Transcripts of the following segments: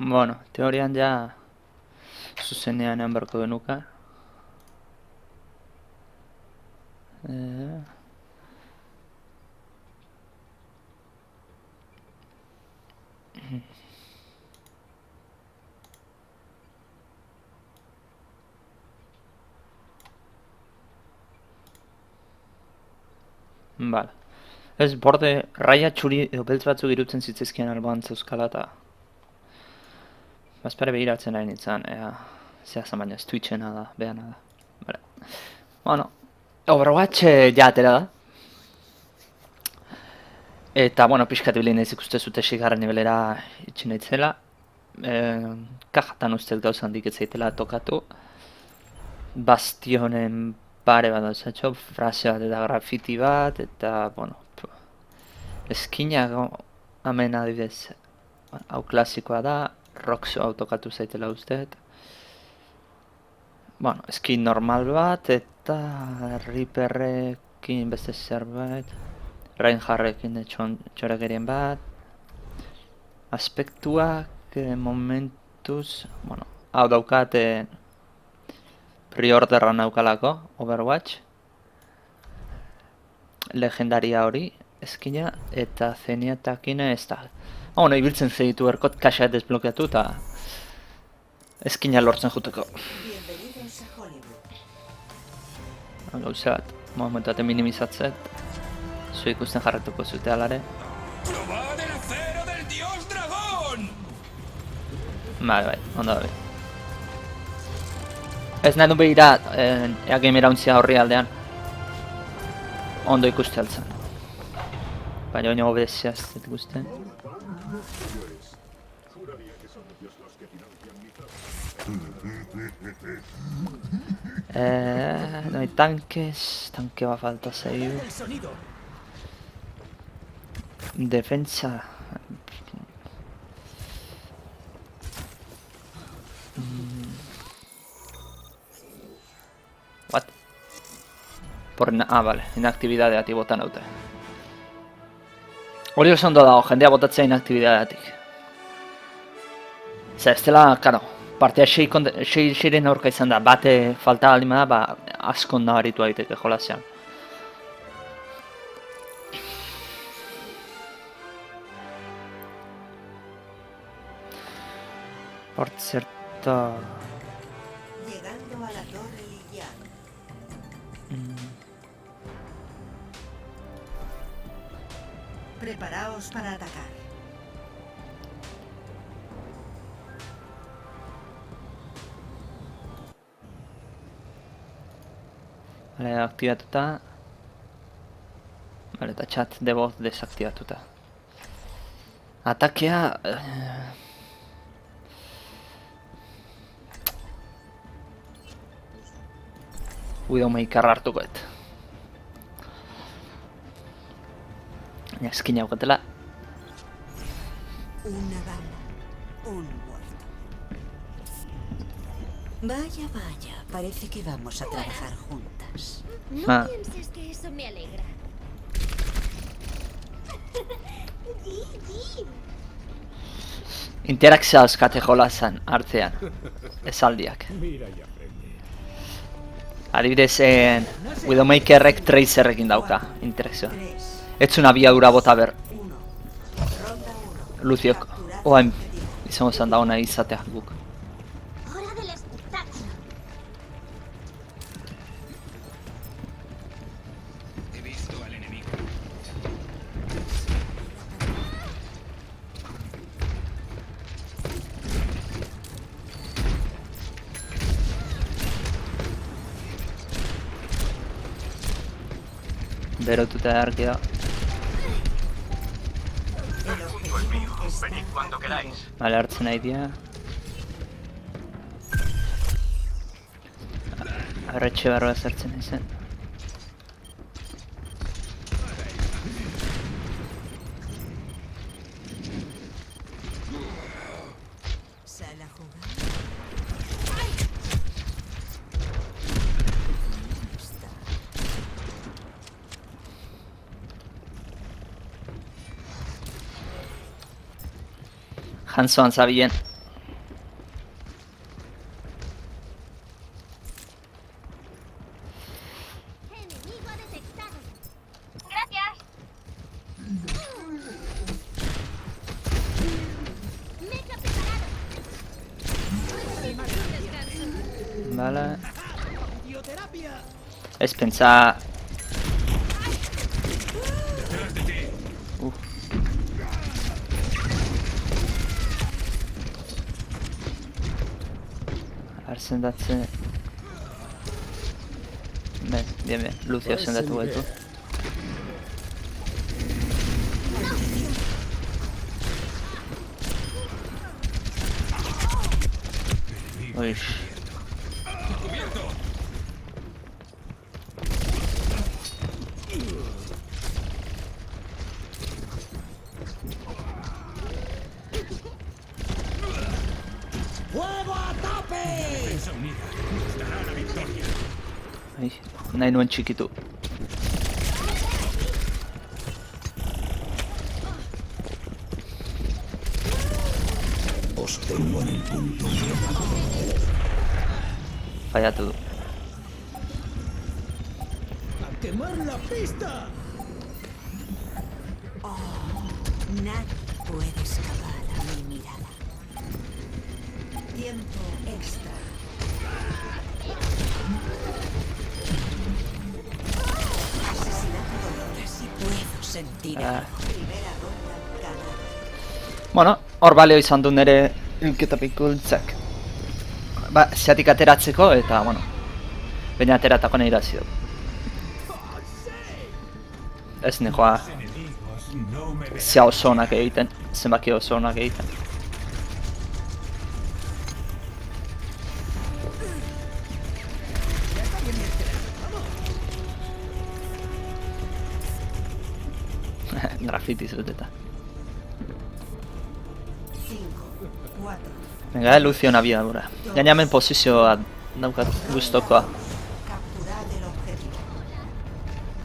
Bueno, teorian ja zuzenean ean berko genuka. Bala. Ez, borde, raia txuri edo beltz batzuk irutzen zitzaizkian alboan zeuzkala eta... Bazpare behiratzen nahi nintzen, zehazan baina ez Twitchena da, behana da. Bale. Bueno, Overwatch ja atera da. Eta, bueno, pixkat bilin ez ikuste zute sigarren nivelera itxin naitzela. Kajatan ustez gauza handik ez zaitela tokatu. Bastionen pare bat dauzatxo, frase bat eta grafiti bat, eta, bueno... Eskinak hemen adibidez, hau klasikoa da, Roxo autokatu zaitela usteet. Bueno, skin normal bat, eta Reaperrekin beste zerbait. Reinharrekin txorakerien bat. Aspektuak momentuz, bueno, hau daukat pre-orderra naukalako, Overwatch. Legendaria hori, eskina, eta zeniatakin ez da. Bueno, ibiltzen zeitu erkot kaxa desblokeatu eta eskina lortzen juteko. Gauze bat, momentu baten minimizatzet. Zu ikusten jarretuko zute alare. Bai, ondo da. Ez nahi du behira, ea gamer hauntzia horri aldean. Ondo ikuste altzen. Baina baina obezia ez dut ikusten. No hay tanques, tanque va a falta 6. Defensa. What? Vale, inaktibidadeatik botan haute. Hori oso ondo dago, jendea botatzea inaktibidadeatik. Zer, ez dela, karo, partea 6-ren aurka izan da, bate falta alima da, ba, askon nabaritu egiteke jolasean. Por cierto... Llegando a la torre Lilian. Preparaos para atacar. Vale, aktibatuta. Vale, eta chat de voz desaktibatuta. Atakea... Widowmaker hartukoet. Eskina aukatela. Una bala, un muerto. Vaya, vaya, parece que vamos a trabajar juntas. No pienses que eso me alegra. Interakzioa dauzkate jolasan artean. Esaldiak. Adibidez, Widowmakerrek Tracerrekin dauka interakzioa. Etzun abiadura bota ber. Luziok, oain izango zen dauna izatea guk. Hora del espectáculo. He visto al enemigo. Berotuta arkia. Venid cuando queráis. Vale, hartzen nahi dira. Arretxe barroa zertzen izan. Sala jugar. Hanzoan zabien. Vale. Es pensar... A ver, sendatzen... Bien, bien. Lucio sendatu gaitu. Uy. Defensa unida nos dará la victoria. Ai, nahi nuen txikitu. Os tengo en el punto. Fallatu du. ¡A quemar la pista! Nadie puede escapar a mi mirada. Tiempo extra. Asesinato dolor. Casi puedo sentir Ah. algo. Primera ronda ganada. Bueno, hor balio izan du nere hilketa pikultzak. Ba, zeatik ateratzeko eta, bueno, baina ateratako nahi irazio. Ez nekoa Enemigos no me zea oso onak egiten, zenbaki oso onak egiten. Grafitiz beteta. 5, 4. Venga, Lucio nabiadura. Gainamen posizioa daukat gustokoa. Capturar el objetivo.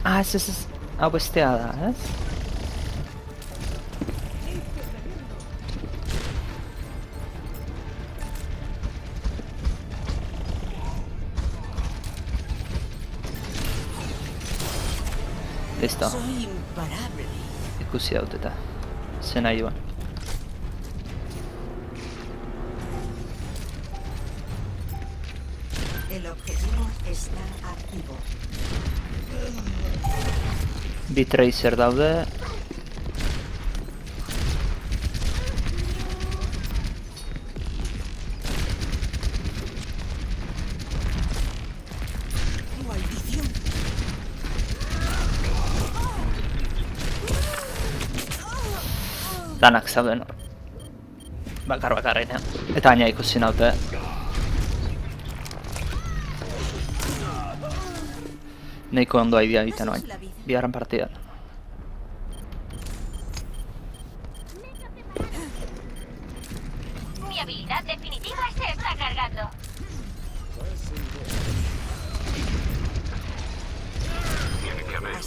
Ah, ez. Hau bestea da, ez? Listo, Soy imparable. ikusi daut eta zen nahi duan. El objetivo está activo. Bi tracer daude. Maldición. Danak zauden hor. Bakarrenean. Eta gaina ikusi naute. Neiko ondo idea egiten oain. Bigarren partidan. Mi habilidad definitiva se está cargando.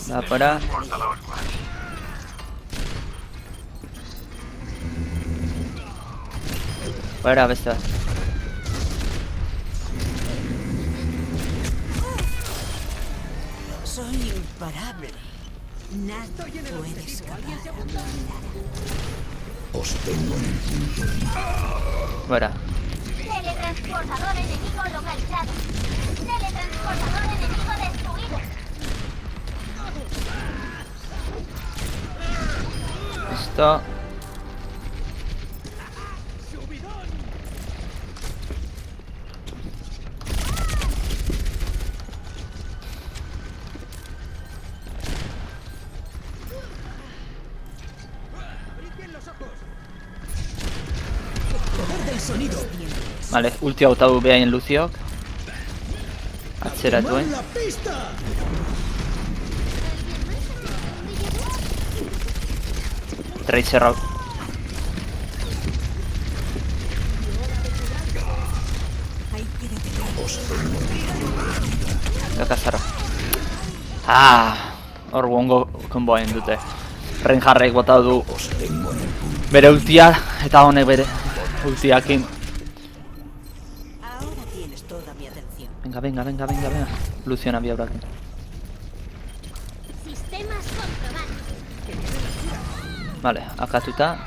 Da fuera. Fuera, beste bat. Soy imparable. Nadie puede escapar a mi mirada. Os tengo en el punto. Fuera. Teletransportador enemigo localizado. Teletransportador enemigo destruido. Listo. ¡Poder del sonido! Vale, ulti hau tau behaien Luziok. Atzeratuen. ¡Quemar la pista! Tracer hau. Hay que detener. Os tengo en el Kakazaro. Ah, hor gongo konboa egin dute. Reinharrek bota du Os tengo en el punto. bere ultia eta honek bere ultiakin. Ahora tienes toda mi atención. Venga. Lucio nabia horakin. Sistemas comprobados. Vale, akatuta.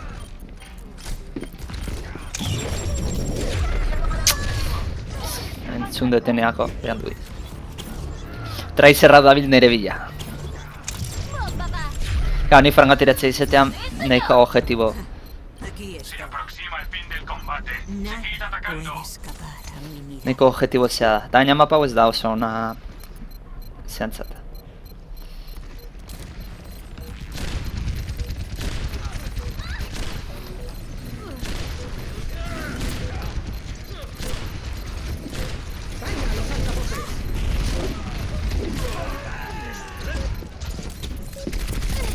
Zun deteneako, behan du. Traizerra dabil nere bila. Bomba va. Gau, ni frangatiratze izatean nahiko objetibo. Aquí Se está. aproxima el fin del combate. Seguid Nada atacando. puede escapar a mi mirada. Nahiko objetibo zea da. Da baina mapa hau ez da oso ona zehantzat.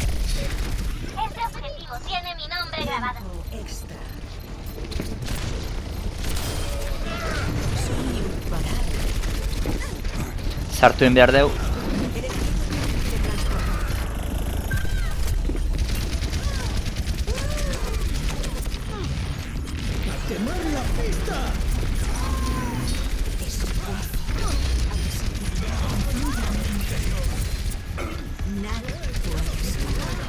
Este objetivo tiene mi nombre grabado. Extra. Soy imparable. Sartu egin behar deu. Nada puede escapar.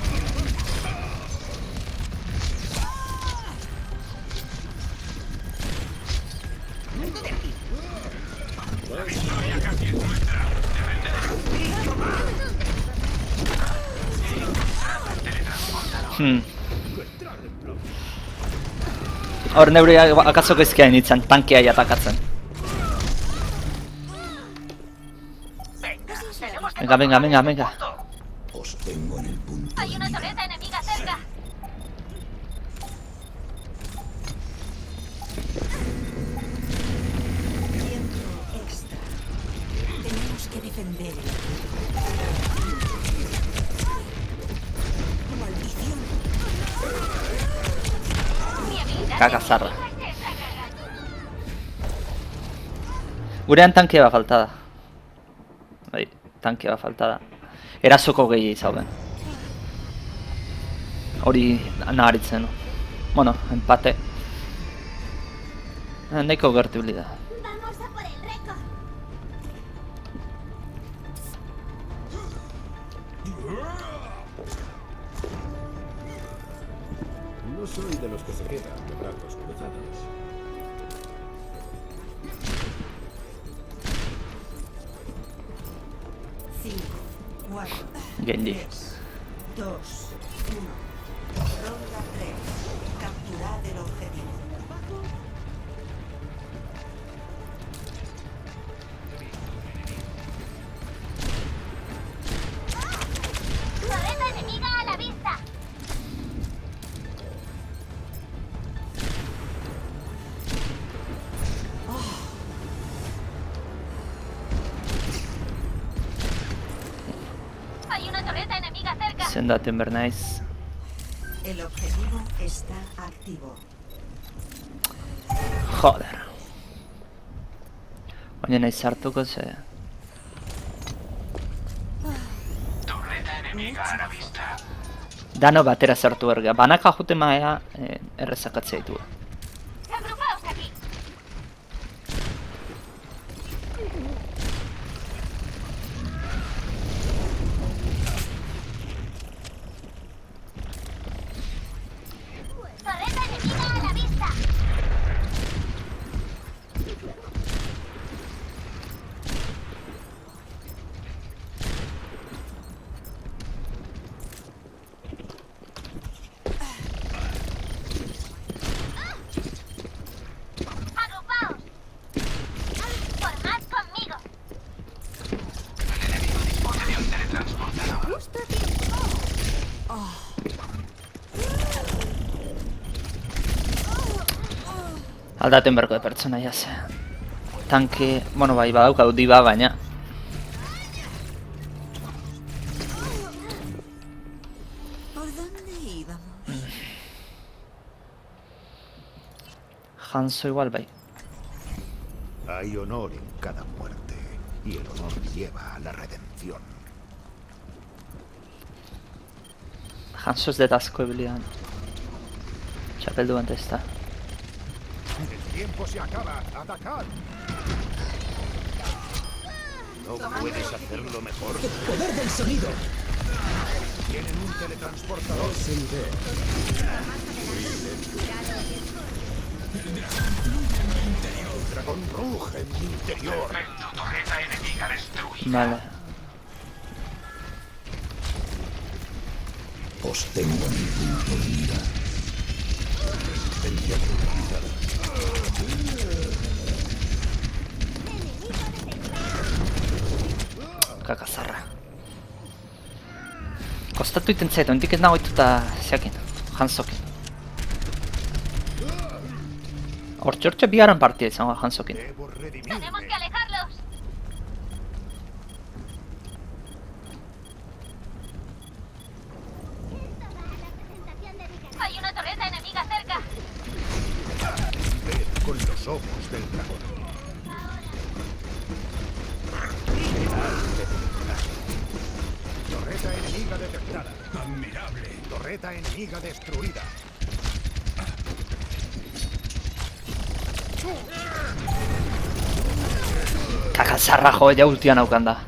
Hor neure akaso gezkia nintzen, tankeai atakatzen. Venga, venga, venga, venga. Os tengo en el punto Hay de una mira. torreta enemiga cerca. Tiempo extra. Tenemos que defender el maldición. Mi habilidad Kakazarra. definitiva se está cargando. Gurean tankea bat falta da. Bai, tankea bat falta da. Erasoko gehi zauden. Hori naharitzen. Bueno, empate. Nahiko gertu da. Vamos a por el récord. No soy de los que se quedan de brazos cruzados. Cinco, 4, Genji. 3, 2, 1. Ronda 3. Capturad el objetivo. Torreta enemiga a la vista. Hay una torreta enemiga cerca. Zendaten behar naiz. El objetivo está activo. Joder. Baina nahi sartuko ze... Torreta enemiga a la vista. Dano batera sartu berga. Banaka jute maea errezakatzea ditu. Agrupaos aquí. Torreta enemiga a la vista. Agrupaos. Formad conmigo. Justo a tiempo. Aldaten berko de pertsonaia ze. Tanke... Bueno, bai, badauka diba, baina... ¿Por dónde íbamos? Hanzo igual bai. Hay honor en cada muerte, y el honor lleva a la redención. Hanzo ez dut asko ebilian. Txapeldu bantezta. El tiempo se acaba. ¡Atacad! ¿No puedes hacerlo mejor? ¡Poder del sonido! Tienen un teletransportador. dragón ruge en mi interior. Torreta enemiga destruida. Vale. Os tengo en el punto de mira. Resistencia neutralizada. Kakazarra. Kostatu iten zait, ondik ez nagoituta zeakin, Hanzokin. Hortxe bigarren partia izango da Hanzokin. Debo Tenemos que redimirme. alejarlos. Hay una torreta enemiga cerca. Ver con los ojos del dragón. Torreta enemiga detectada. Admirable. Torreta enemiga destruida. Kakazarra jo, ja ultia naukan da.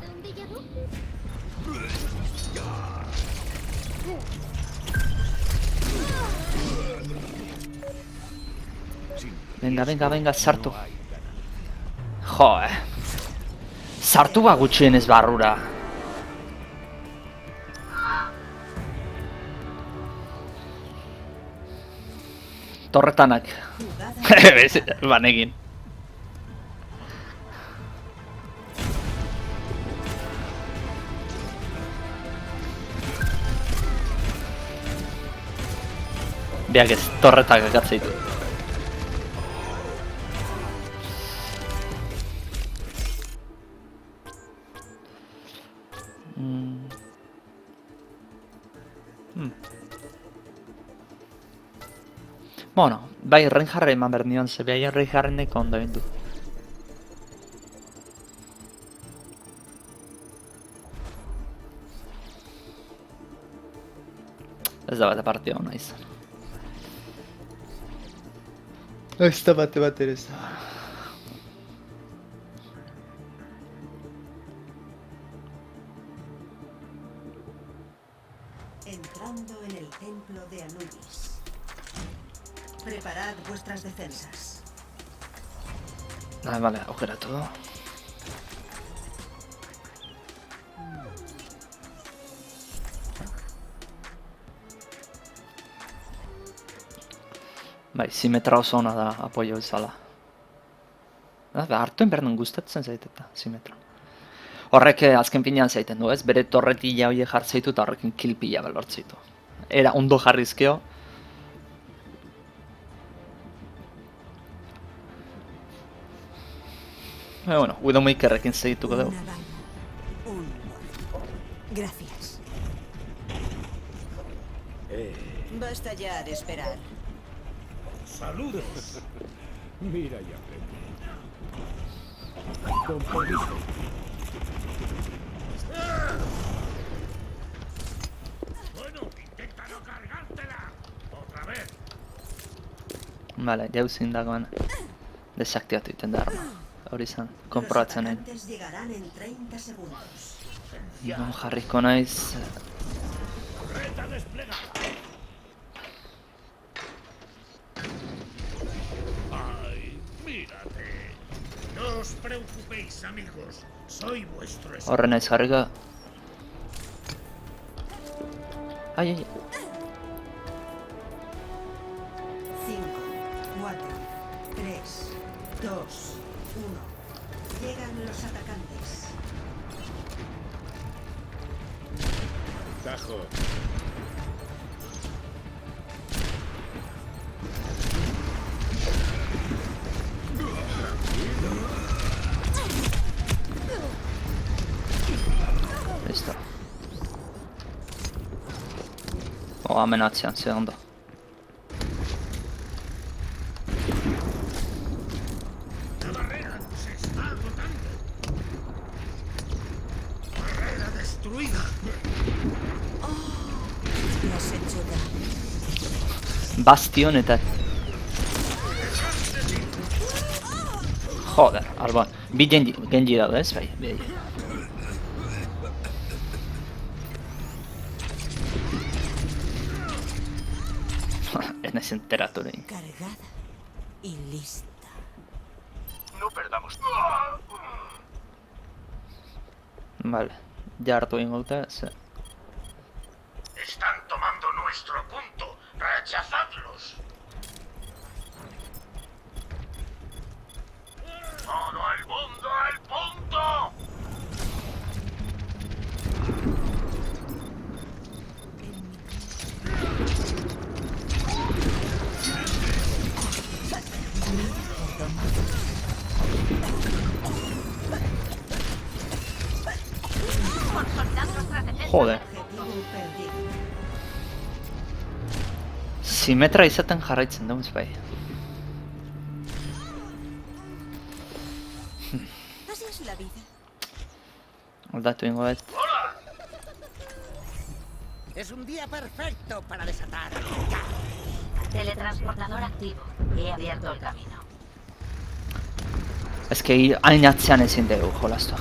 Venga, sartu. No hay ganancia. Jo, sartu ba gutxienez barrura. Torretanak. Banekin. Beak ez, torretak akatzeitu. Bueno, bai Reinhardt eman behar nion, ze behar Reinhardtnek ondo egin du. Ez da bate partida hona izan. Ez da bate ere ez da. Entrando en el templo de Anubis. Preparad vuestras defensas. Ah, vale, aukeratu. Bai, simetra oso ona da apoio bezala. Hartuen behar nun gustatzen zaiteta, simetra. Horrek azken finean zaiten du, ez? Bere torretila horiek jartzeitu eta horrekin kilpila belortzeitu. Era ondo jarrizkeo. Bueno, Widowmakerrekin segituko dugu. Una bala, un gol. Gracias. Basta ya de esperar. Saludos. Mira y aprende. Compromiso. Bueno, intenta no cargártela. Otra vez. Vale, jauzin dagoen desaktibatu egiten da arma. Hori izan, konprobatzen nahi. Los atacantes llegarán en 30 segundos. Non jarriko naiz. Torreta desplegada. Ay, mírate. No os preocupéis, amigos. Soy vuestro escudo. Horre naiz jarriko. Ai. 5, 4, 3, 2, 1. Llegan los atacantes. Tajo. Listo. Amenazzian, secondo. La barrera se está agotando. Barrera destruida. Me has hecho daño. Bastion eta... Joder, Alba. Bi Genji daude, ez? Bai, bai. Ez naiz enteratu lehen. Cargada y lista. No Vale, ya hartu ingo dute, ze. Están tomando nuestro punto. Rechazadlos. Todo el mundo al punto. Consolidad nuestras defensas. Joder. Objetivo perdido. Simetra izaten jarraitzen dugu bai. Así es la vida. Aldatu ingo dut. Es un día perfecto para desatar. Teletransportador activo. He abierto el camino. Ez que hain atzean ezin dugu jolastu.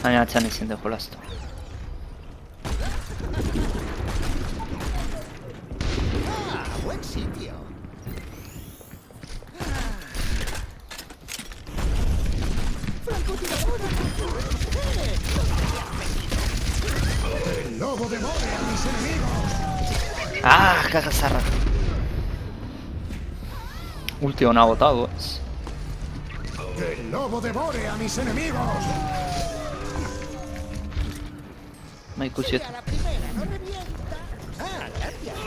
Hain atzean ezin dugu jolastu. Buen sitio. El lobo devore a mis enemigos. Ah, cagasarra. Ulti hona botado, ez. Que el lobo devore a mis enemigos. Ma ikusi A la primera, no revienta. Ah, gracias.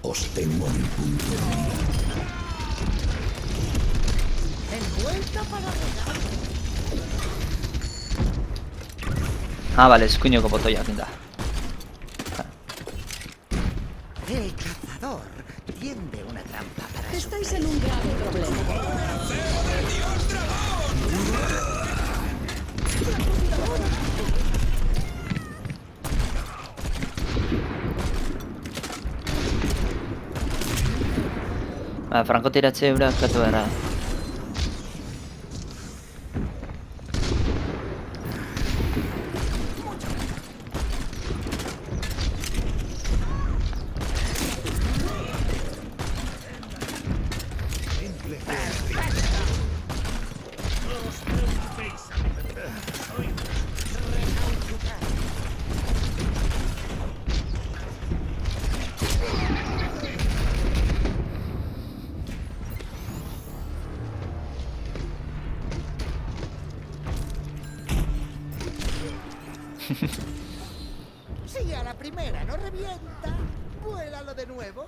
Os tengo en el punto de mira. Envuelta para regar. Ah, bale, eskuineko botoiak da. El cazador tiende una trampa para su Estáis en un grave problema. Ba, frankotiratze eura askatu dara. Si a la primera no revienta, vuélalo de nuevo.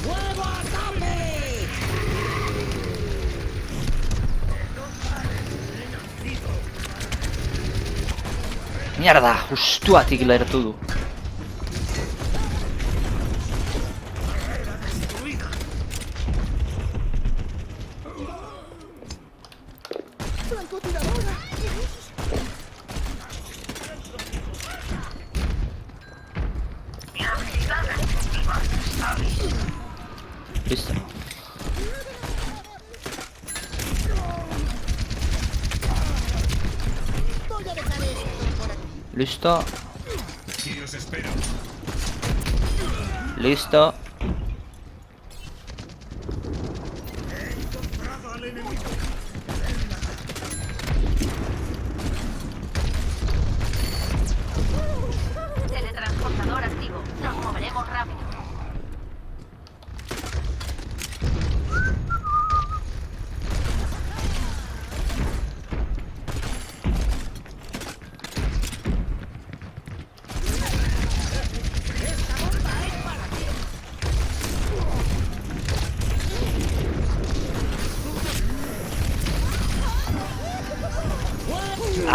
¡Fuego a tope! Mierda, justuatik lertu du. ¡Francotiradora! Listo. Voy a dejar esto por aquí. Listo. Aquí os espero. Listo. Encontrado al enemigo. Teletransportador activo. Nos moveremos rápido.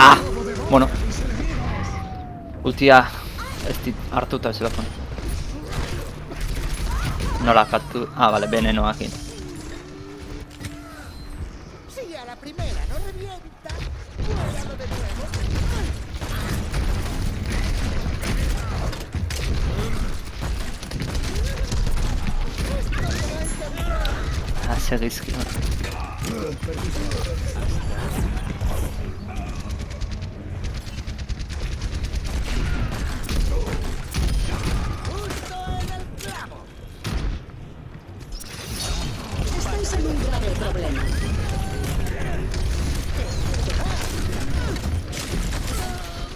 Ah, bueno. Ultia ez dit hartuta zelakon. Nola hartu... Ah, bale, venenoakin. Si a la primera no revienta, vuélalo de nuevo. Ah, segizki. Estáis en un grave problema.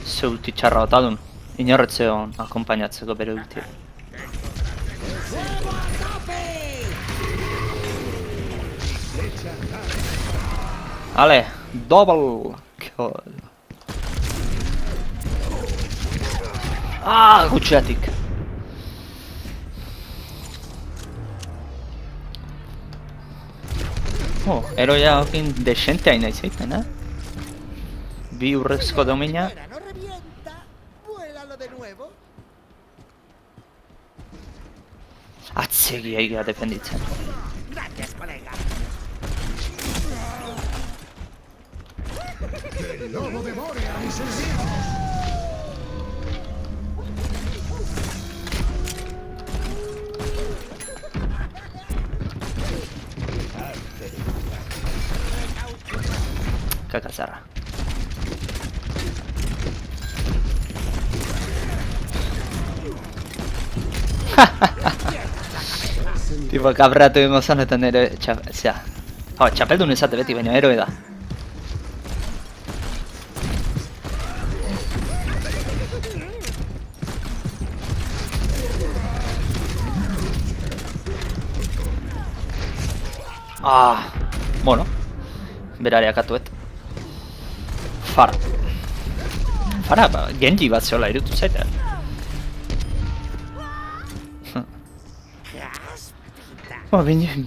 Ze ulti txarra bat adun. Inorretzeon akompainatzeko bere ultia. Ale, double kill. Ah, gutxeatik. Eroia okin desente hain nahi zaiten, Bi urrezko domina. No revienta. Vuélalo de nuevo. Atzegi aigia defenditzen. Gracias, colega. El lobo devore a mis enemigos. Kakazarra. Tipo, kabratu ingo zanetan ere, zera. Txapeldun ezate beti, baina eroe da. Bueno. Berareak atuet. Fara. Fara, Genji bat zeola irutu zaita.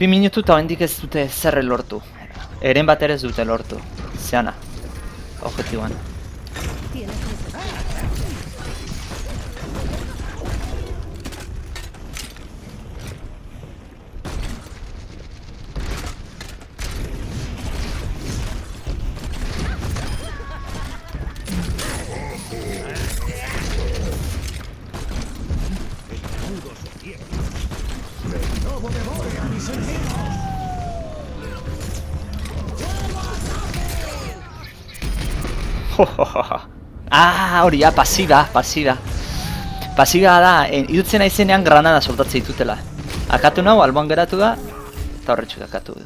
Bi minutu eta hendik ez dute zerre lortu. Eren bat ere ez dute lortu. Zeana. Objetiboan. Hori, pasiba. Pasiba da, idutzen aizenean granada soltatzen ditutela. Akatu nahu, alboan geratu da, eta horretxuk akatu du.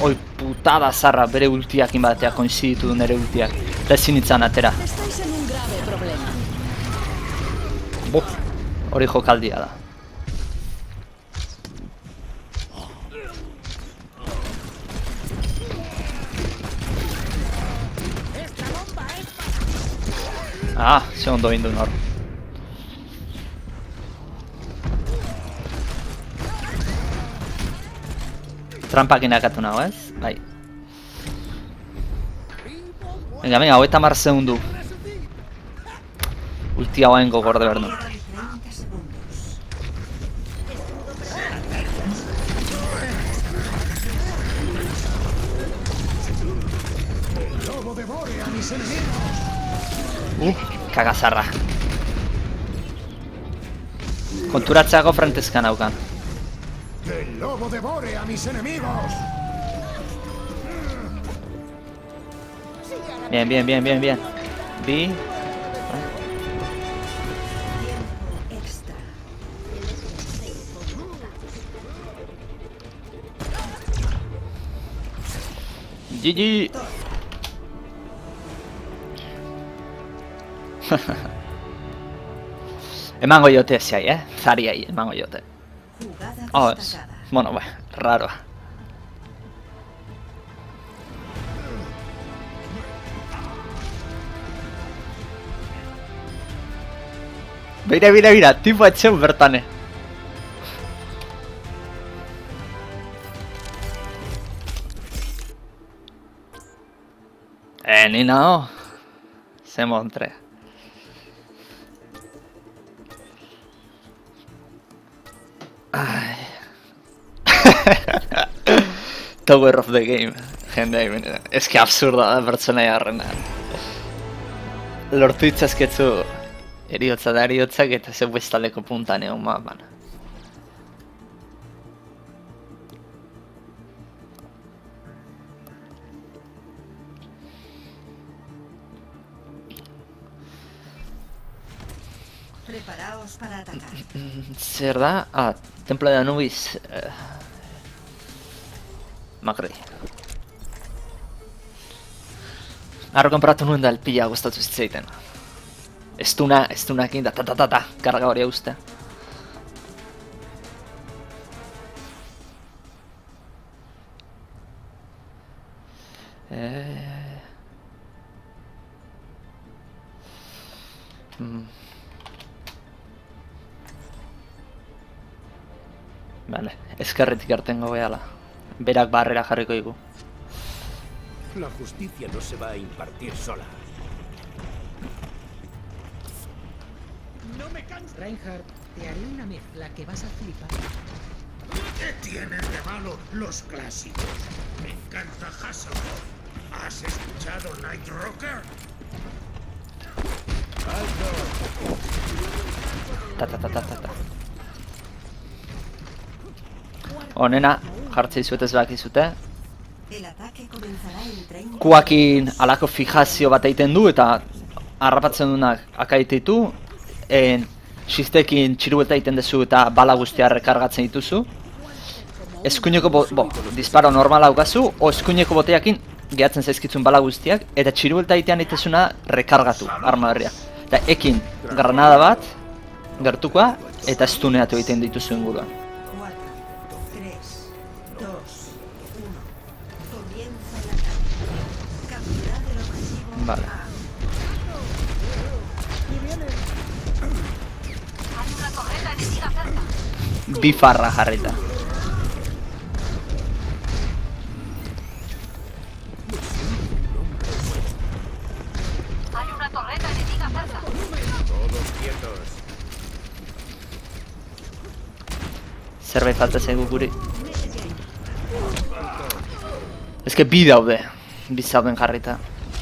Oi, putada zarra, bere ultiakin bateak koinziditu du nere ultiak. Eta ezin itzan atera. Hori jokaldia da. Ze ondo bindu nor. Trampakin akatu nago, ez? Bai. Venga, 30 segundu. Ulti hauen gogorde behar du. Kagazarra. Konturatzeako frentezkan haukan. El lobo devore a mis enemigos. Bien. Bi. GG. Emango jote ziai, Zariai emango jote. Bueno, raro. Beira, tipo etxeu bertane. Ni nao. Se montre. Tower of the game. Jende, ez que absurda da pertsona jarrena. Lortu itzazketzu eriotza da eriotzak eta zeu bestaleko puntan egon mapan. Preparaos para atacar. Zer da? Ah, Templo de Anubis. Magri. Arro konpratu nuen da pila gustatu zitzaiten. Estunakin da ta karga hori uste. Vale, eskerretik artengo behala. Berak barrera jarriko digu. La justicia no se va a impartir sola. Reinhardt, te haré una mezcla que vas a flipar. ¿Qué tienen de malo los clásicos? Me encanta Hasselhoff. ¿Has escuchado Night Rocker? Ta. Honena, jartzei zuetez bakizute. El ataque comenzará en 30. Kuakin alako fijazio bat egiten du eta harrapatzen duenak akaititu. Sistekin txirueta egiten duzu eta bala guztia rekargatzen dituzu. Eskuineko disparo normala daukazu, o eskuineko boteakin gehatzen zaizkitzun bala guztiak, eta txiruelta egitean itezuna rekargatu arma berria. Eta ekin granada bat, gertukoa, eta estuneatu egiten dituzu inguruan. 4, 3, 2, 1. Comienza el ataque. Capturad el objetivo. Vale. Hay una torreta enemiga cerca. Bifarra jarrita. Hay una torreta enemiga cerca. Todos quietos. Zerbait falta zaigu guri. Eske bi daude. Bi zauden jarrita.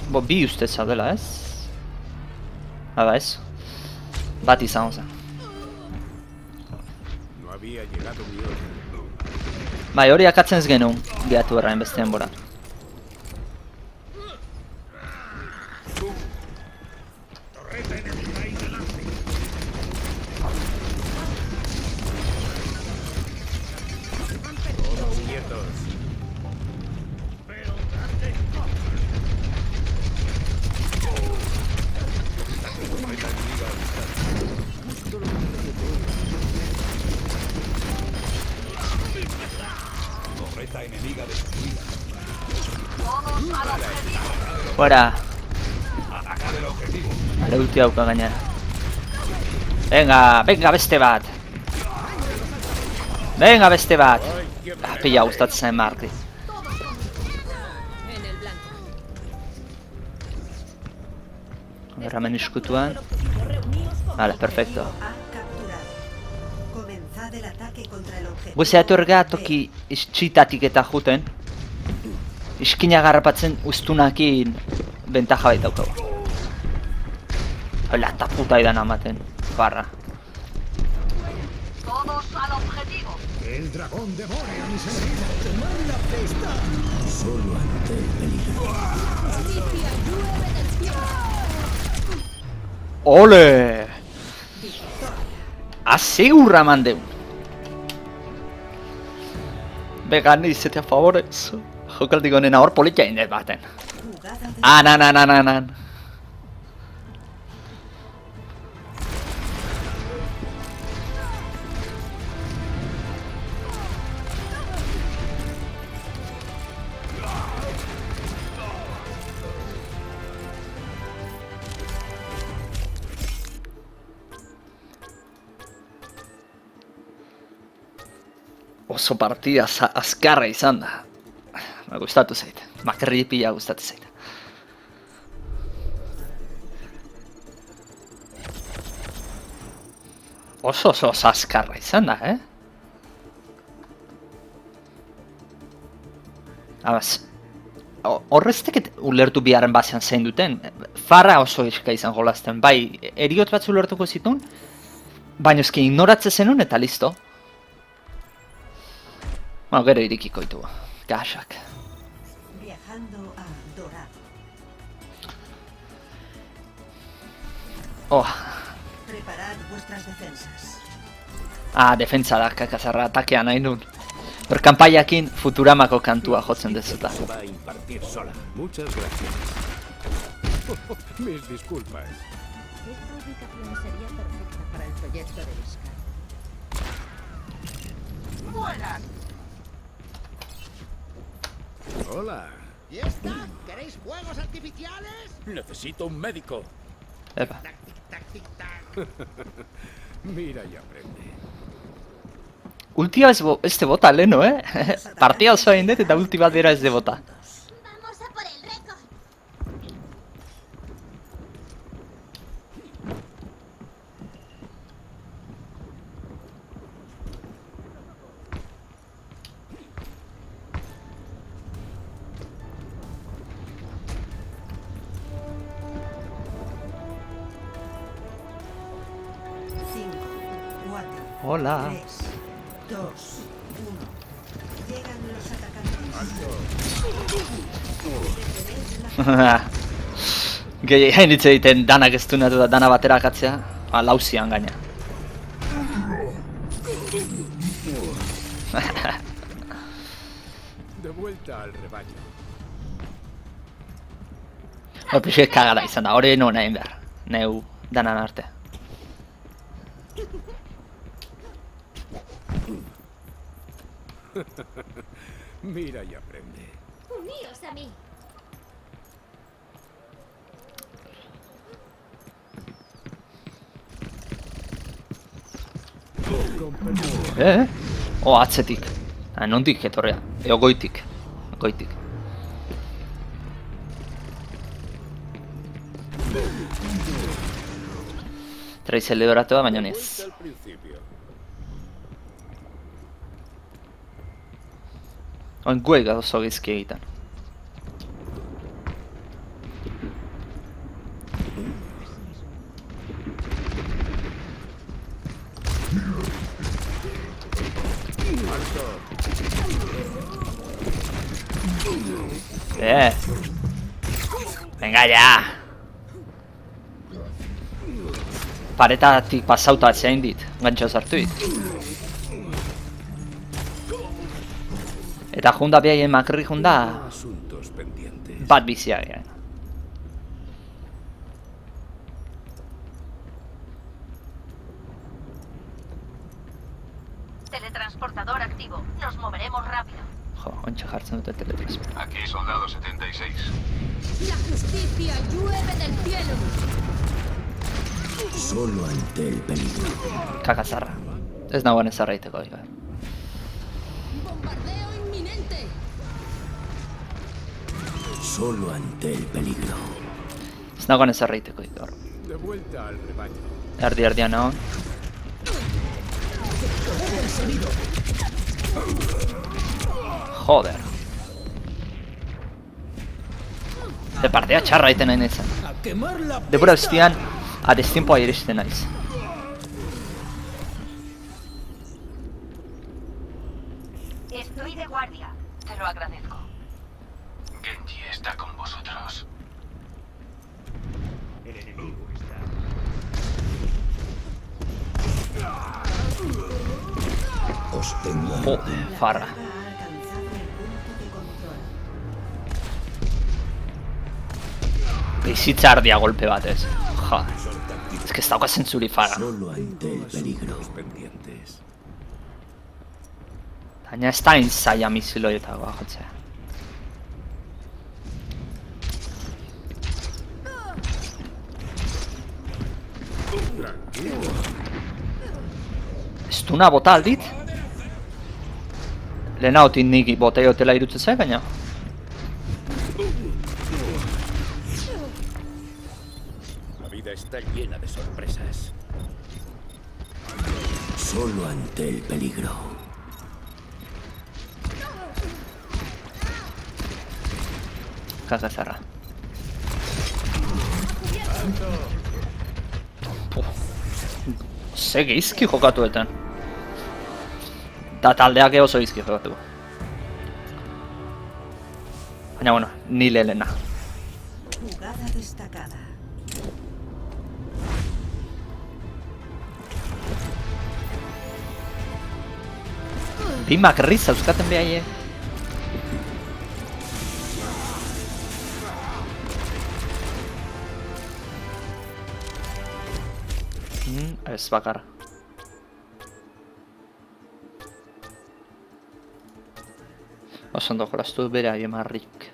Bi uste zaudela, ez? Hala ez? Bat izan zen. No había llegado mi hora. Bai, hori akatzen ez genuen, gehatu errain beste denbora. Torreta enemiga ahí delante. Todos quietos. Veo grande. Torreta enemiga destruida. Todos al objetivo. Fuera. Atacad el objetivo. Areuti dauka gainera. Venga, beste bat. Venga, beste bat. Pila gustatzen zain Marki. Hemen iskutuan. Vale, perfecto. Ha capturado. Comenzad el ataque contra el objetivo. Guzeatu ergea toki txitatik eta juten. Iskina garrapatzen ustunakin bentaja baita daukagu. Hola, eta puta idan amaten. Barra. Todos al objetivo. El dragón devore a mis enemigos. Solo ante el peligro. Ole! Asegurra mandeu. Vegan izete a favores. Jokaldik honena hor politia indez baten. Jugada de Anan. Oso partida azkarra izan da. Me gustatu zait. Makerri pila gustatu zait. Oso azkarra izan da, Abaz, horreztek ulertu biharren bazean zein duten. Farra oso eska izan jolazten. Bai, eriot batzu ulertuko zitun, baina eski ignoratze zenun eta listo. Bueno, gero irikiko ditu. Gaxak. viajando a Dorado. Oh, Preparad Preparad vuestras defensas. Defentsa da, kakazarra, atakea nahi nun. Hor, kanpaiakin Futuramako kantua jotzen dezuta. Va a impartir sola. Muchas gracias. Mis disculpas. Esta ubicación sería perfecta para el proyecto de Iskar. Hola. ¿Y esta? ¿Queréis fuegos artificiales? Necesito un médico. Epa. Tac, tic, tac, tic, tac. Mira y aprende. Ultia ez de bota leno, Partia oso egin dut eta ulti bat bera ez de bota. Vamos a por el récord. Cinco, 4, Hola. 3, 2, 1. Llegan los atacantes. Gehi hain hitz egiten danak ez du da dana batera akatzea. Lauzian gaina. De vuelta al rebaño. Pixek kagada izan da, hori no nahin behar. Neu danan arte. Mira y aprende. Uníos a mí. Atzetik. Nondik etorrea. Goitik. Goitik. Traiz eledoratua, baina ez. Vuelta al principio. Oin guega oso gizki egiten. Venga ya! Paretatik pasauta zein dit, gantxo sartu dit. Eta junda biaien makrri junda Asuntos pendientes. bat bizia gehan. Teletransportador activo. Nos moveremos rápido. Jo, ontsa jartzen dute teletransport. Aquí, soldado 76. La justicia llueve del cielo. Solo ante el peligro. Kakazarra. Ez nagoen ez arraiteko. Bombardeo inminente. Solo ante el peligro. Ez nagoen ez arraiteko. De vuelta al rebaño. Erdian nagoen. Joder. De partea txarra iten nahi netzen. A quemar la Debura bestian, destiempoa iristen naiz. Estoy de guardia. Te lo agradezco. Genji está con vosotros. El enemigo está. os tengo. Joder, farra. Ha alcanzado el punto de control. Bizitza ardia golpe batez. Joder. Ez que ez dauka zentzuri farra. Solo ante el peligro. Pendientes. Baina ez da inzaia misiloietakoa jotzea. Estuna bota aldit? Lehenagotik nik botaiotela irutzen zai, baina La vida está llena de sorpresas. Solo ante el peligro. kakazarra. Ze gizki jokatuetan. Da taldeak oso gizki jokatu. Baina bueno, ni lehena. Jugada destacada. Bi makrri zauzkaten behaie. Ez bakarra. Oso ondo jolastu bere haie marrik.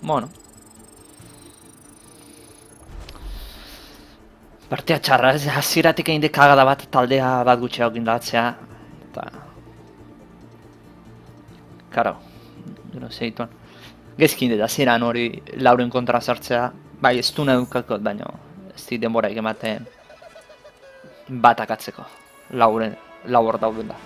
Bueno. Partia txarra, ez hasieratik egin kagada bat taldea bat gutxiago gindatzea. Eta... Karo, gero zeituan. Gezkin dut, hasieran hori Lauren kontra sartzea. Bai, ez du nedukakot, baina ez di denboraik ematen bat akatzeko. Laur dauden da.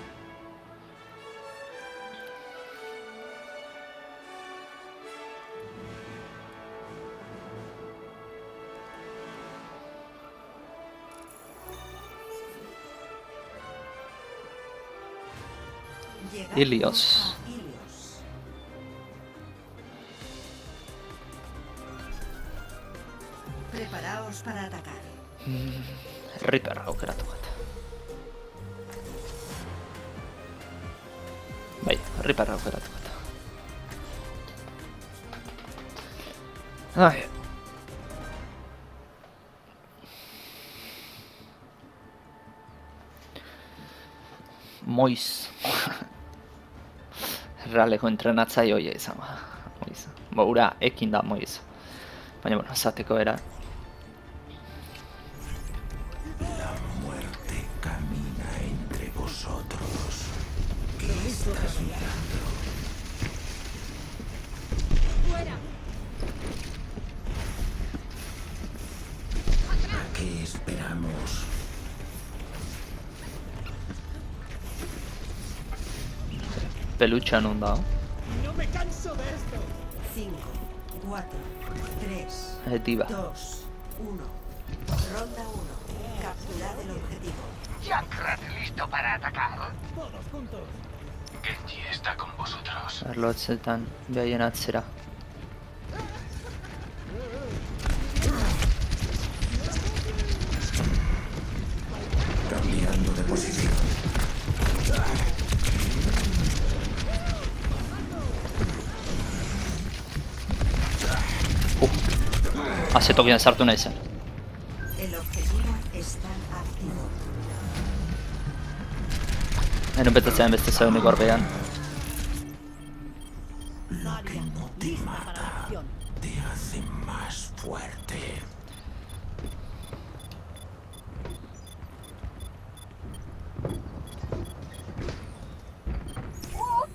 Ilios. Preparaos para atacar. Reaper aukeratu bat. Bai, Reaper aukeratu bat. Ai. Moiz. Realeko entrenatzaile hoia izan ba. Moiz. Ura ekin da Moiz. Baina, bueno, esateko era. La muerte camina entre vosotros. ¿Qué estás mirando? ¿A qué esperamos? Peluche non da. No me canso de esto. 5, 4, 3, Diva. 2, 1. Ronda 1. Capturad el objetivo. Junkrat listo para atacar. Genji está con vosotros. Arlotzetan behaien atzera. Cambiando de posición. Azetokian sartu nahi zen. El objetivo está activo. Eno betatzean beste zeunik gorbean. Lo que no te mata te hace más fuerte.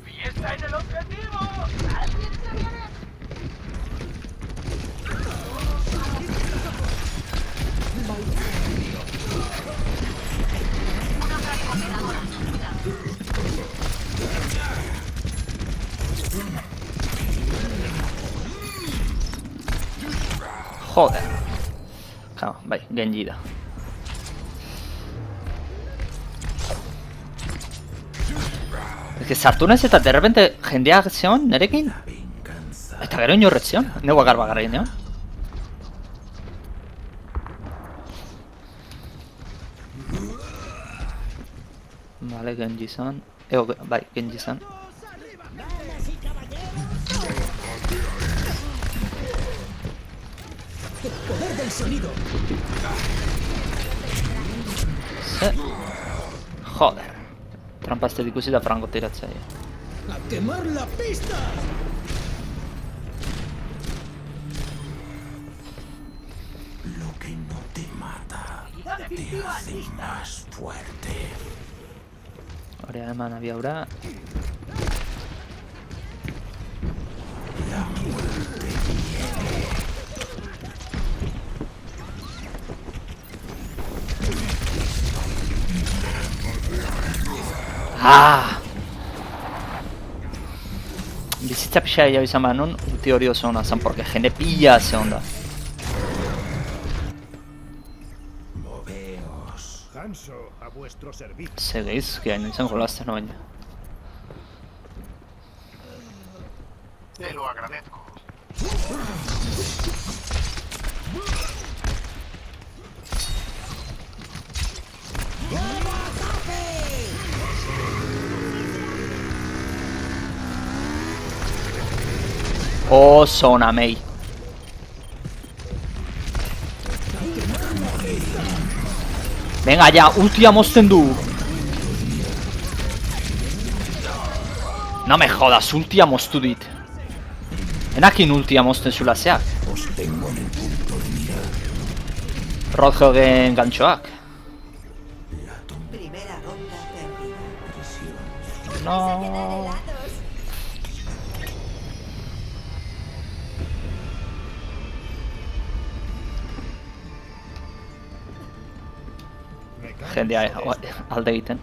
¡Fiesta en el objetivo! ¿Alguien se viene? Joder. Ja, bai, Genji da. Ez que sartu naiz eta de repente jendeak zeon nerekin. Eta gero inorret zeon, neu agar bagarra egin neon. Vale, Genji zan. Bai, Genji zan. ¡Poder del sonido! Joder. Trampazte ikusi da frango tiratzaia. ¡A quemar la pista! Lo que no te mata te hace más fuerte. Hori eman abiaura. La muerte viene. Bizitza pixa gehiago izan behar nun, ulti hori oso hona zen, porque jende pila ze onda. Moveos. Hanzo, a vuestro servicio. Segeiz, que hain nintzen jolazten no baina. Te lo agradezco. Oso ona Mei. Venga ya, ultia mozten du. No me jodas, ultia moztu dit. Enakin ultia mozten zula zeak. Roadhoggen gantxoak. Primera ronda perdida. No. Jendea alde egiten.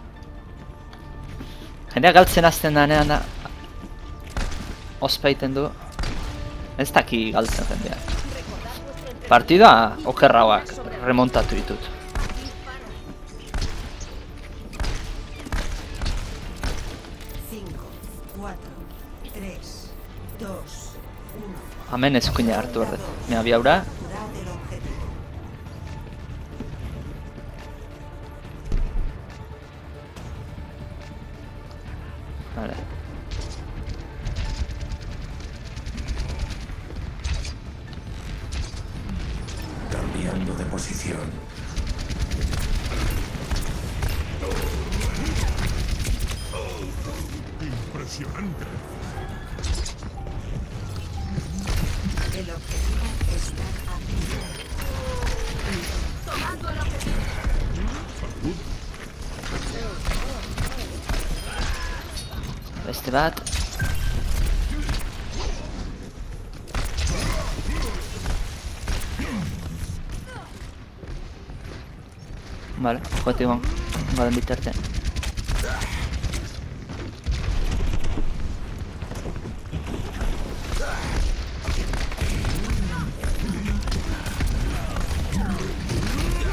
Jendea galtzen hasten danean da ospa egiten du. Ez daki galtzen jendea. Partida okerrauak remontatu ditut. Hemen ezkuina hartu erdet. Mea biaura. Vale. Cambiando de posición. Impresionante. El objetivo está aquí. Tomando el objetivo. Beste bat. Vale, joate gon. Baden bitarte.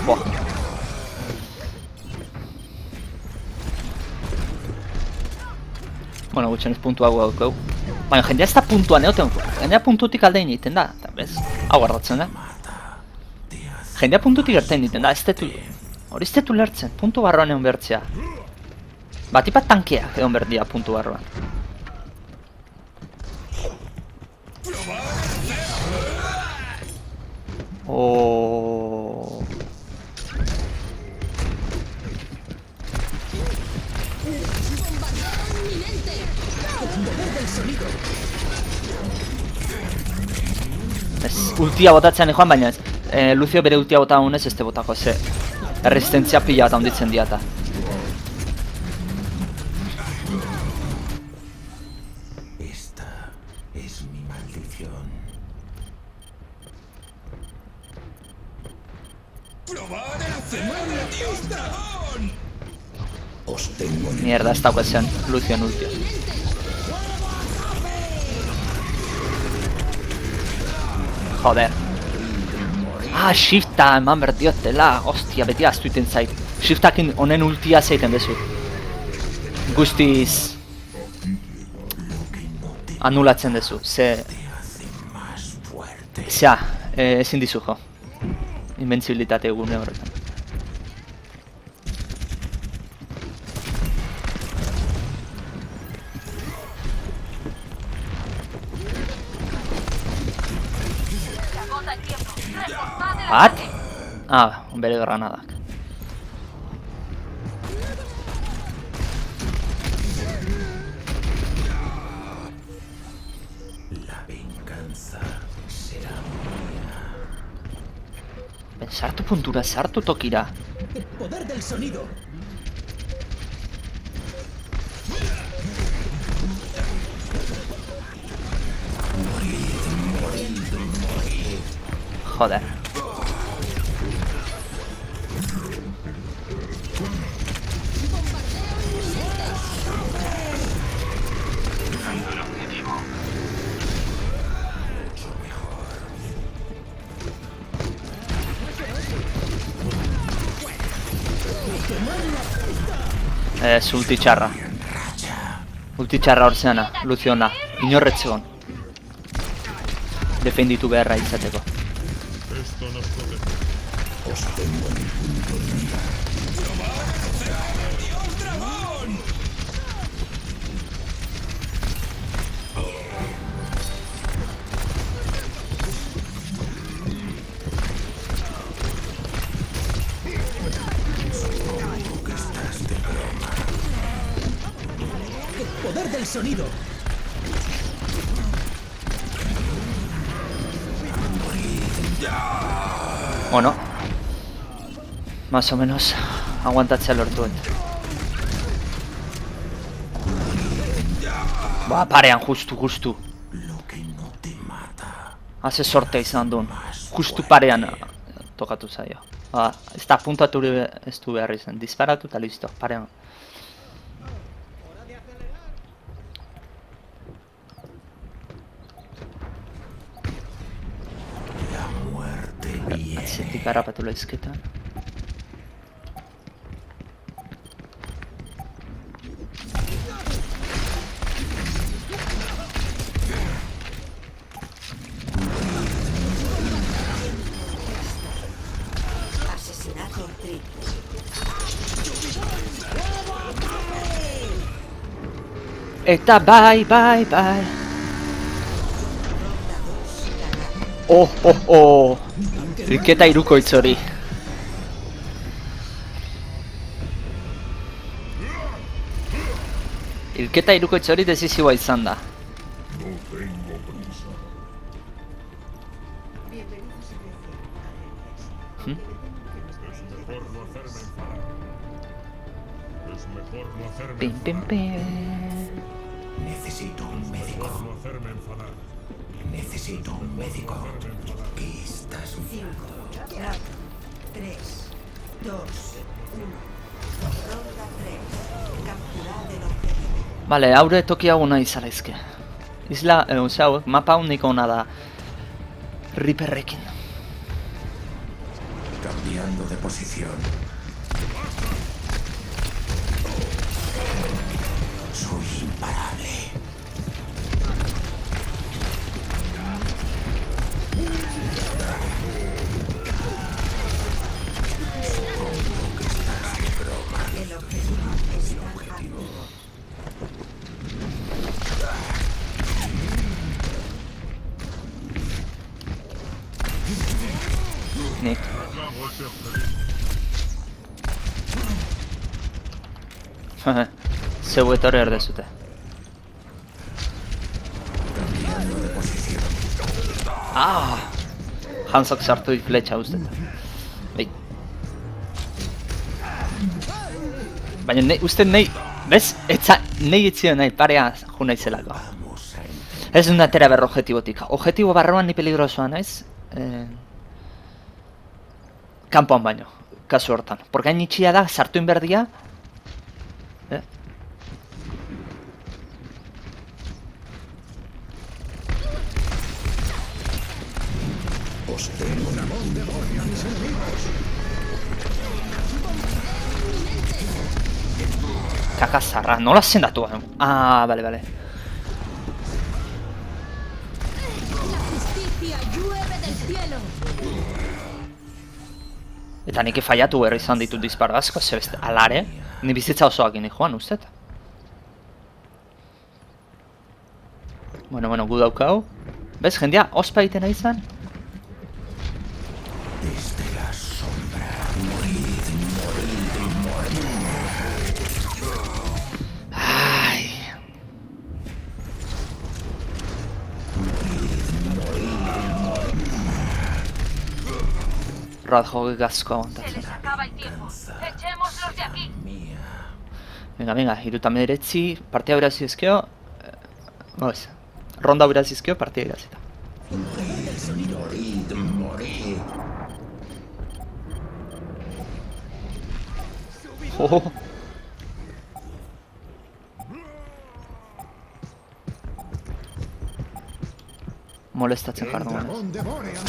Boah. Bueno, gutxenez puntua gaukau. Baina jendea ez da puntuan egoten. Jendea puntutik alde egiten da. Eta bez, hau garratzen da. Jendea puntutik gertain egiten da, ez detu. Hori ez detu lertzen, puntu barroan egon bertzea. Batipat tankeak egon berdia puntu barroan. Oh. Ez, ultia botatzen joan, baina ez. Lucio bere ultia bota honez ez te botako, ze resistentzia pila eta onditzen diata. Esta es mi maldición. Os tengo en Mierda, ez dauka zen Lucio ultia. Joder. Ah, shifta eman berdiotela. Ostia, beti aztu iten zait. Shiftakin honen ultia zeiten dezu. Guztiz anulatzen dezu. Zea, ezin dizu jo. Inbentzibilitate gune horretan. Bat? Ah, bere granadak. la venganza será mía. Sartu puntura, sartu tokira. El poder del sonido. Joder. Ulti txarra. Ulti txarra hortzeana, Luziona. Inorretzegon. Defenditu beharra izateko. Esto nos protege. Os tengo en el punto de mira. sonido. Bueno, más o menos aguantatzea lortu. Ba, parean, justu. Lo que no te mata. Haze sortea izan duen. Justu parean tokatu zaio. Ba, ez da puntatu ez du behar izan. Disparatu eta listo, parean. La muerte viene. Atzetik harrapatu lehizketan. Asesinato triple. Eta bai. Oh. Hilketa hirukoitz hori. Hilketa hirukoitz hori decisiboa izan da. Pim. Necesito un médico. Necesito un médico. ¿Qué estás 5, 4, 3, 2, 1. Ronda 3. Capturad el objetivo. Vale, aurre toki hau nahi zaraizke. Isla, hauek, mapa uniko ona da Reaperrekin. Cambiando de posición. Soy imparable. El objetivo está activo. Nik. Zeu etorri erdezute. Hansok sartu dik fletxa ustez. Bai. Baina uste nahi, bez? Etza nahi etzio nahi parea jo naizelako. Ez dut atera berro objetibotik. Objetibo barroan ni peligrosoa naiz. Kanpoan baino, kasu hortan. Porkain itxia da, sartu inberdia. Kakazarra, nola zendatu? Bale. La justicia llueve del cielo. Eta nik faiatu berri izan ditut disparo asko, ze beste alare, ni bizitza osoak ini joan, ustet? Bueno, gu daukau. Bez, jendia, ospa egiten nahi izan? Desde la sombra. Morid. Ai. Radhog asko aguantatzen. Se les acaba el tiempo. Echémoslos de aquí. Venga, 39, partia berazi ezkeo. Goz, ronda berazi ezkeo, partia irazita. Morid. Oh. Molestatzen jarro ganez. Dragón de Moria.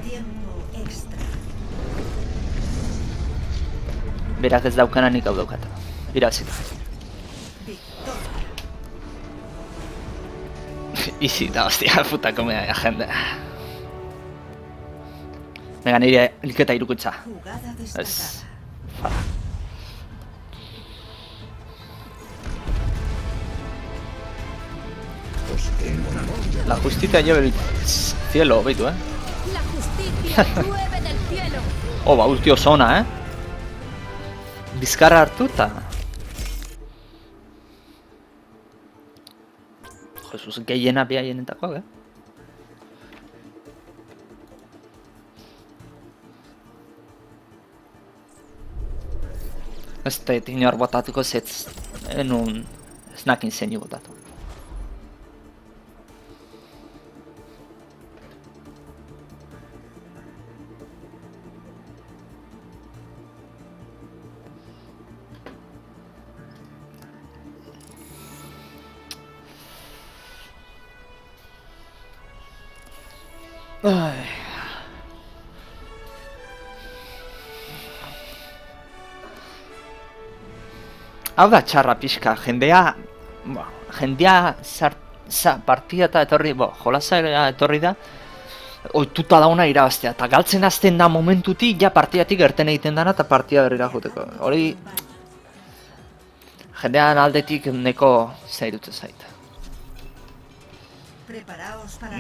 Tiempo extra. Berak ez daukana nik hau daukata. Irazita. Izi da, hostia, putako mea jende. Venga, nire hilketa irukutza. Jugada Ez. destacada. La justicia lleva el cielo, beitu, La justicia llueve del cielo. Ba, ultio zona, bizkarra hartu eta... Jesus, gehiena behaienetakoak, Ez dut inor botatuko zetz, enun ez nakin zeini botatu. Ai. Hau da txarra pixka, jendea partida eta etorri, jolasa etorri da, ohituta dauna irabaztea, eta galtzen hasten da momentutik, ja partidatik erten egiten dana eta partida berrira joteko. Hori, jendean aldetik neko zairutze zait.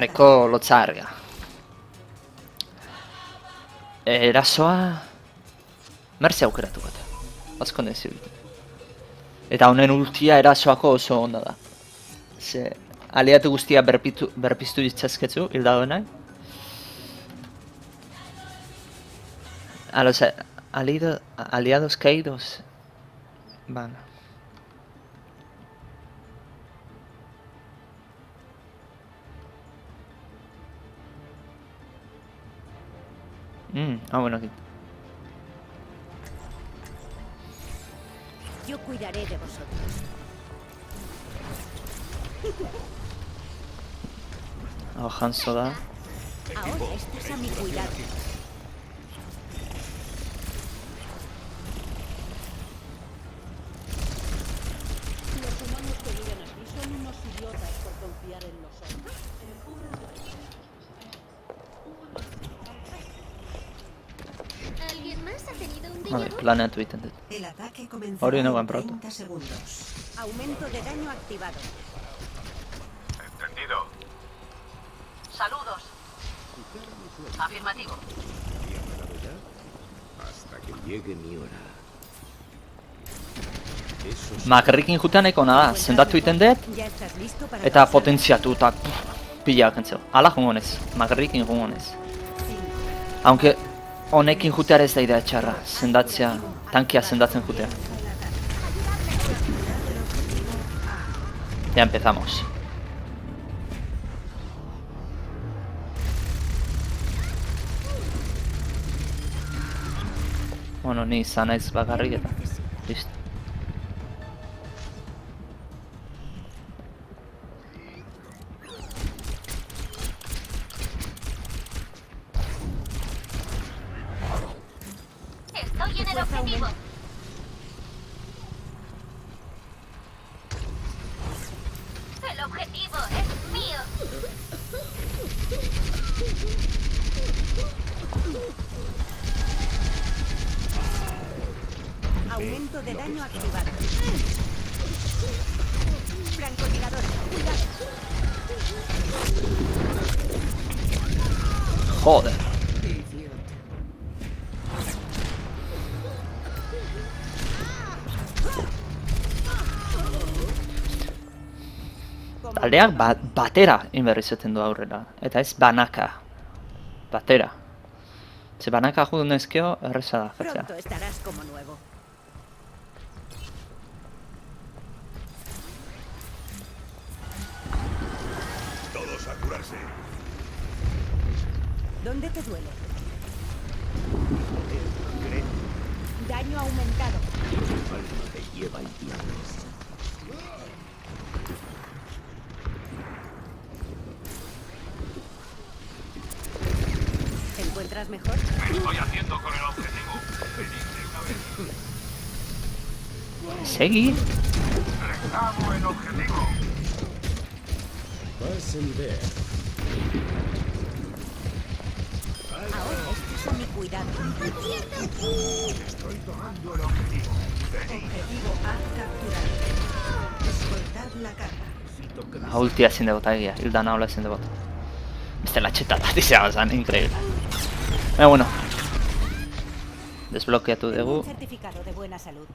Neko lotzarga. Erasoa... Merzi aukeratu bat. Azko nezi. Eta honen ultia erasoako oso onda da. Ze aliatu guztia berpiztu ditzazketzu, hilda duenai. A los aliados caídos van. Bueno, aquí. Yo cuidaré de vosotros. Hanzo da. Ahora estás a mi cuidado. Los humanos que viven aquí son unos idiotas por confiar en nosotros. ¿Alguien más ha tenido un Vale, déjà vu? planeatu egiten dut. El ataque comenzará Hori en nagoen proto. 30 segundos. Aumento de daño activado. Entendido. Saludos. Afirmativo. Hasta que llegue mi hora. Eso Makerrikin jutean eko nada, sendatu egiten dut, Ya estás listo para eta pasar. potentziatu eta pila kentzeo. Ala jungonez, makerrikin jungonez. Aunque honekin juteara ez da idea txarra, sendatzea, tankia sendatzen jutea. Ya empezamos. Bueno, ni izan naiz bakarrik eta listo. Estoy en el objetivo. El objetivo es mío. Aumento de daño activado. Francotirador, cuidado. Joder. Taldeak batera inberrizaten du aurrera, eta ez banaka. Batera. Ze banaka judu nezkeo erreza da jatzea. Pronto estarás como nuevo. Todos a curarse. ¿Dónde te duele? Daño aumentado. alma te lleva el viernes. ¿Te encuentras mejor? ¿Qué estoy haciendo con el objetivo? Venidme una vez. Seguir. Reclamo el objetivo. Ahora estás a mi cuidado. Estoy tomando el objetivo. Objetivo A capturado. Escoltar la carga. Ultia ezin dut egia, hildan haula ezin dut. Beste latxeta bat izan zen, increíble. Bueno. Desblokeatu dugu. Un certificado de buena salud.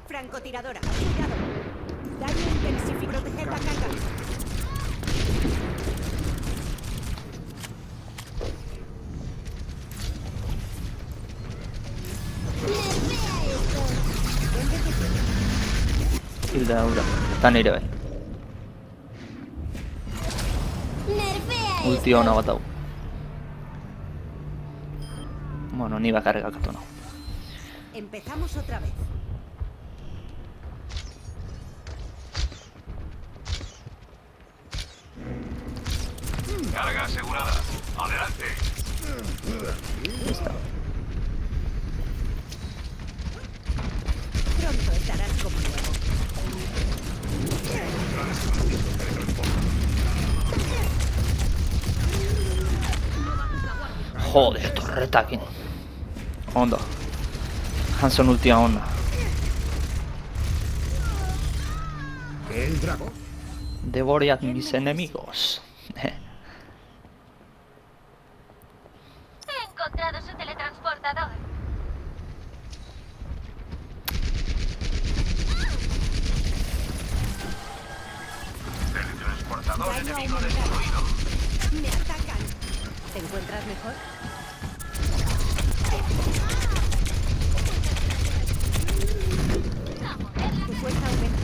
Francotiradora. Cuidado. Daño intensificado. Proteged la carga. Hilda, ura. Eta nire bai. Ulti hona bat hau. Bueno, ni bakarrekakatu nahu. Empezamos otra vez. Carga asegurada. Adelante. Listo. Pronto estarás como nuevo. Joder, torretakin. Ondo. Hanson ultia onda. El dragón. Devore a mis enemigos. He encontrado su teletransportador. Teletransportador Daño enemigo aumentado. destruido. Me atacan. ¿Te encuentras mejor? Tu fuerza aumenta.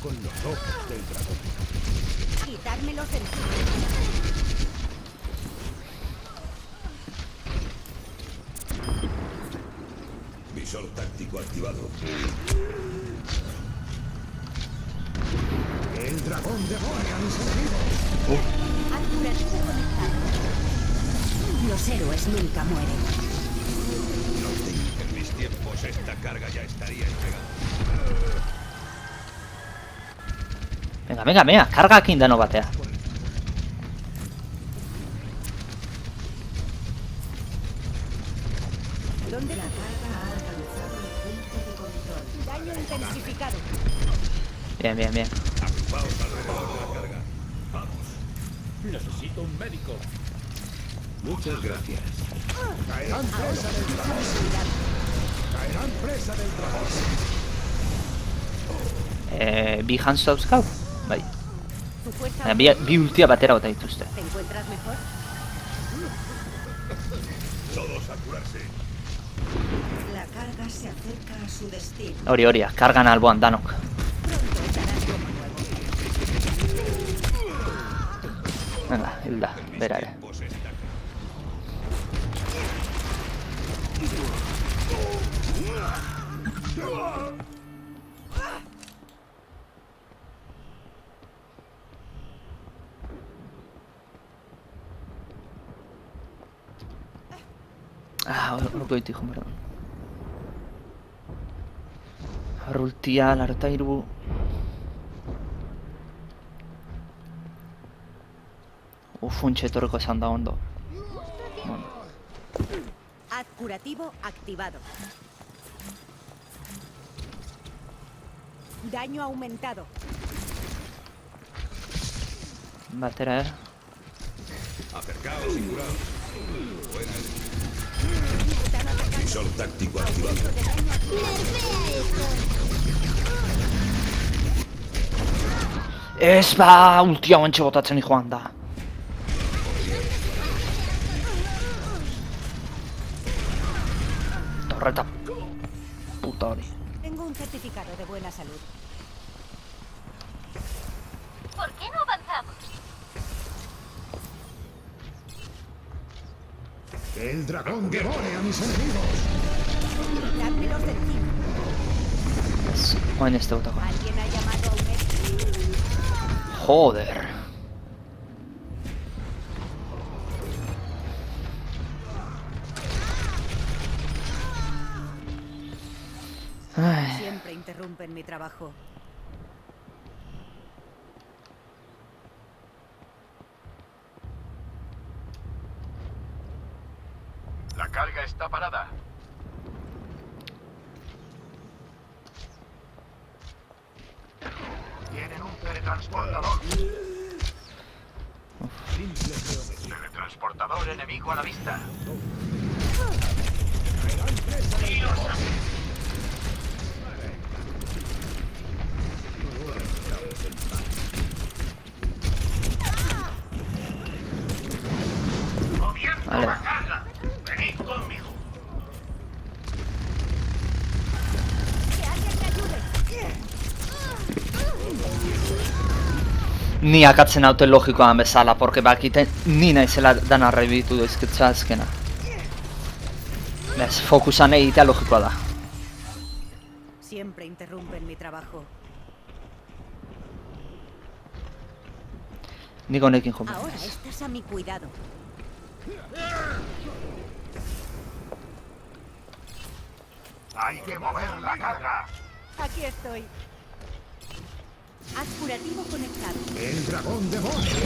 Con los ojos del dragón. Quitármelos encima. Visor táctico activado. El dragón devora a mis enemigos. Curativo conectado. Los héroes nunca mueren. En mis tiempos esta carga ya estaría entregada. Venga, venga, venga. Kargakin dano batea. ¿Dónde la carga ha alcanzado el punto de control? Daño intensificado. Bien, bien, bien. Agrupaos alrededor de la carga. Vamos. Necesito un médico. Muchas gracias. Caerán presa del dragón. Caerán presa del dragón. Bi Hanso dauzkau? Bai. Tu fuerza Bi ultia batera bota dituzte. ¿Te encuentras mejor? Todos a curarse. La carga se acerca a su destino. Hori, kargan alboan danok. Pronto estarás como nuevo. Venga, Hilda, bera ere. Tiempos esta carga. Horko ditu joan, perdón. Arrultia, lartairu. Funtxe etorreko esan da ondo. Bueno, Haz curativo activado. Daño aumentado. batera, Acercaos y curaos. Visor táctico activado. Ez ba, ultia guantxe botatzen joan da. Torreta puta hori. Tengo un certificado de buena salud. ¿Por qué no avanzamos? El dragón devore a mis enemigos. Quitármelos de encima. Oain ez dautako. ¿Alguien ha llamado a un médico? Joder. Ay. Siempre interrumpen mi trabajo. La carga está parada. Tienen un teletransportador. Teletransportador enemigo a la vista. Ni akatzen haute logikoan bezala, porque bakite ni naizela dana rebitu dizkitza azkena. Bez, fokusan egitea logikoa da. Siempre interrumpen mi trabajo. Nik honekin jo. Ahora estás a mi cuidado. Hay que mover la carga. Aquí estoy. Haz curativo conectado. El dragón demonio.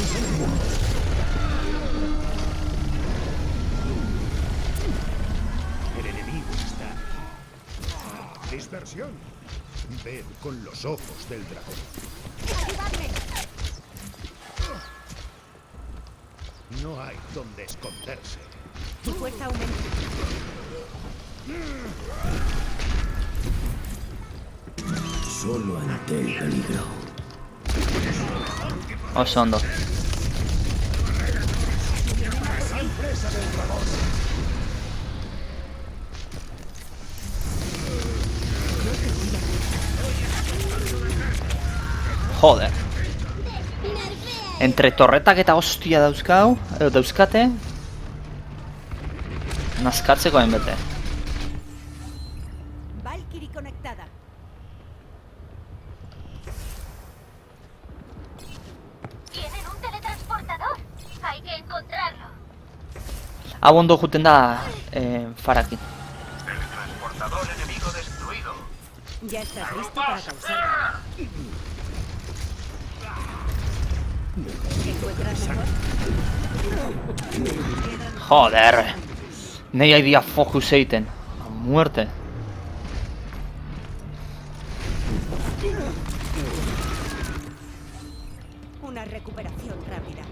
El enemigo está. Dispersión. Ved con los ojos del dragón. No hay donde esconderse. Tu fuerza aumenta. Solo ante el peligro. Oso ondo. Joder. Entre torretak eta hostia dauzkau, edo dauzkate. Nazkatzeko hainbete. Valkyrie conectada. Tienen un teletransportador. Hay que encontrarlo. Hau ondo juten da Farakin. El transportador enemigo destruido. Ya estás listo para causar daño. ¿Te encuentras mejor? Joder. Nei idea focus egiten. A muerte. Una recuperación rápida.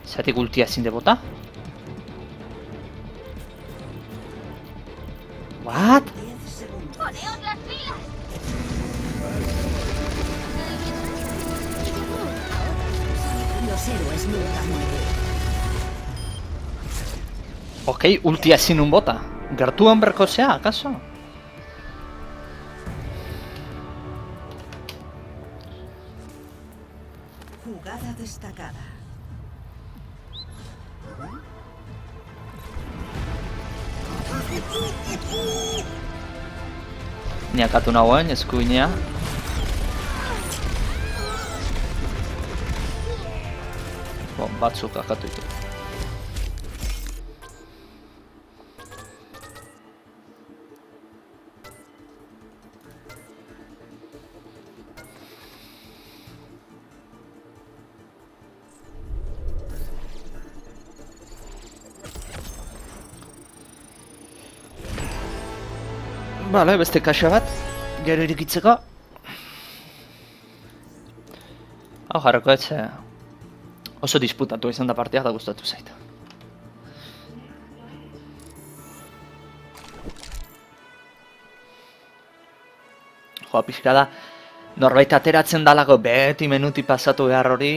Zatik ultia ezin de bota? What? 10 segundos. Poneos las pilas. Los héroes nunca mueren. Ok, ultia ezin un bota. Gertuan berkozea, akaso? Jugada destacada. Ni akatu nagoen, eskuinea. Batzuk akatu ditu. Bale, beste kaxa bat, gero irikitzeko. Hau jarrako etxe. Oso disputatu izan da partia da gustatu zait. Joa pixka da, norbait ateratzen dalako beti menuti pasatu behar hori.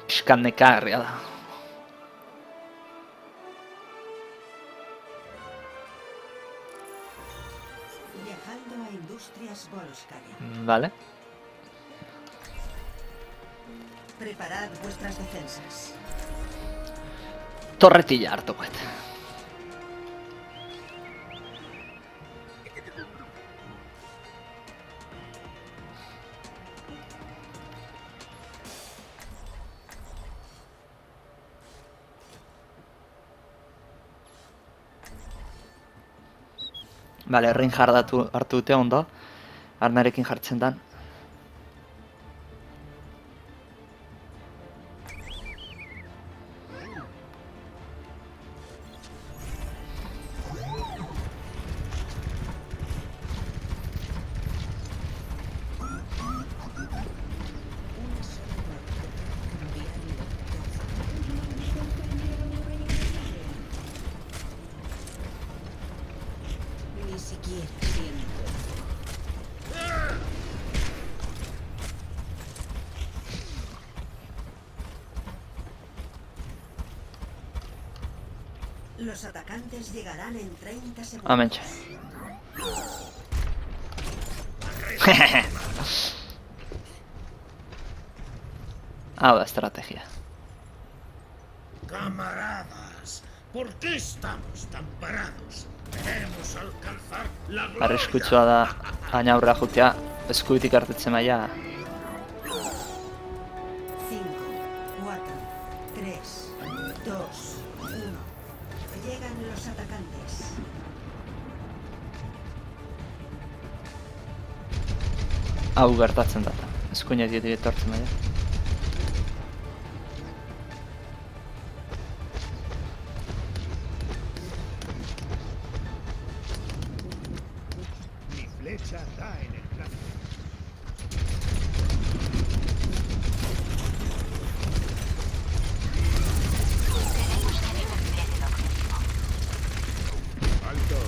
Pixkan nekagarria da. Viajando a Industrias Volskaya. Vale. Preparad vuestras defensas. Torretilla hartu bat. Bale, Reinhard hartu dute ondo. Arnarekin jartzen dan. Ni siquiera siento. Los atacantes llegarán en 30 segundos. Amentxe. Hau da estrategia. Camaradas, ¿por qué estamos tan parados? Debemos alcanzar la gloria. Arriskutsua da baina aurrera jutea eskubitik hartetzen maila. 5, 4, 3, 2, 1. Llegan los atacantes. Hau gertatzen da. Eskuinak ditu etortzen maila. Mi flecha da en el plan. Alto.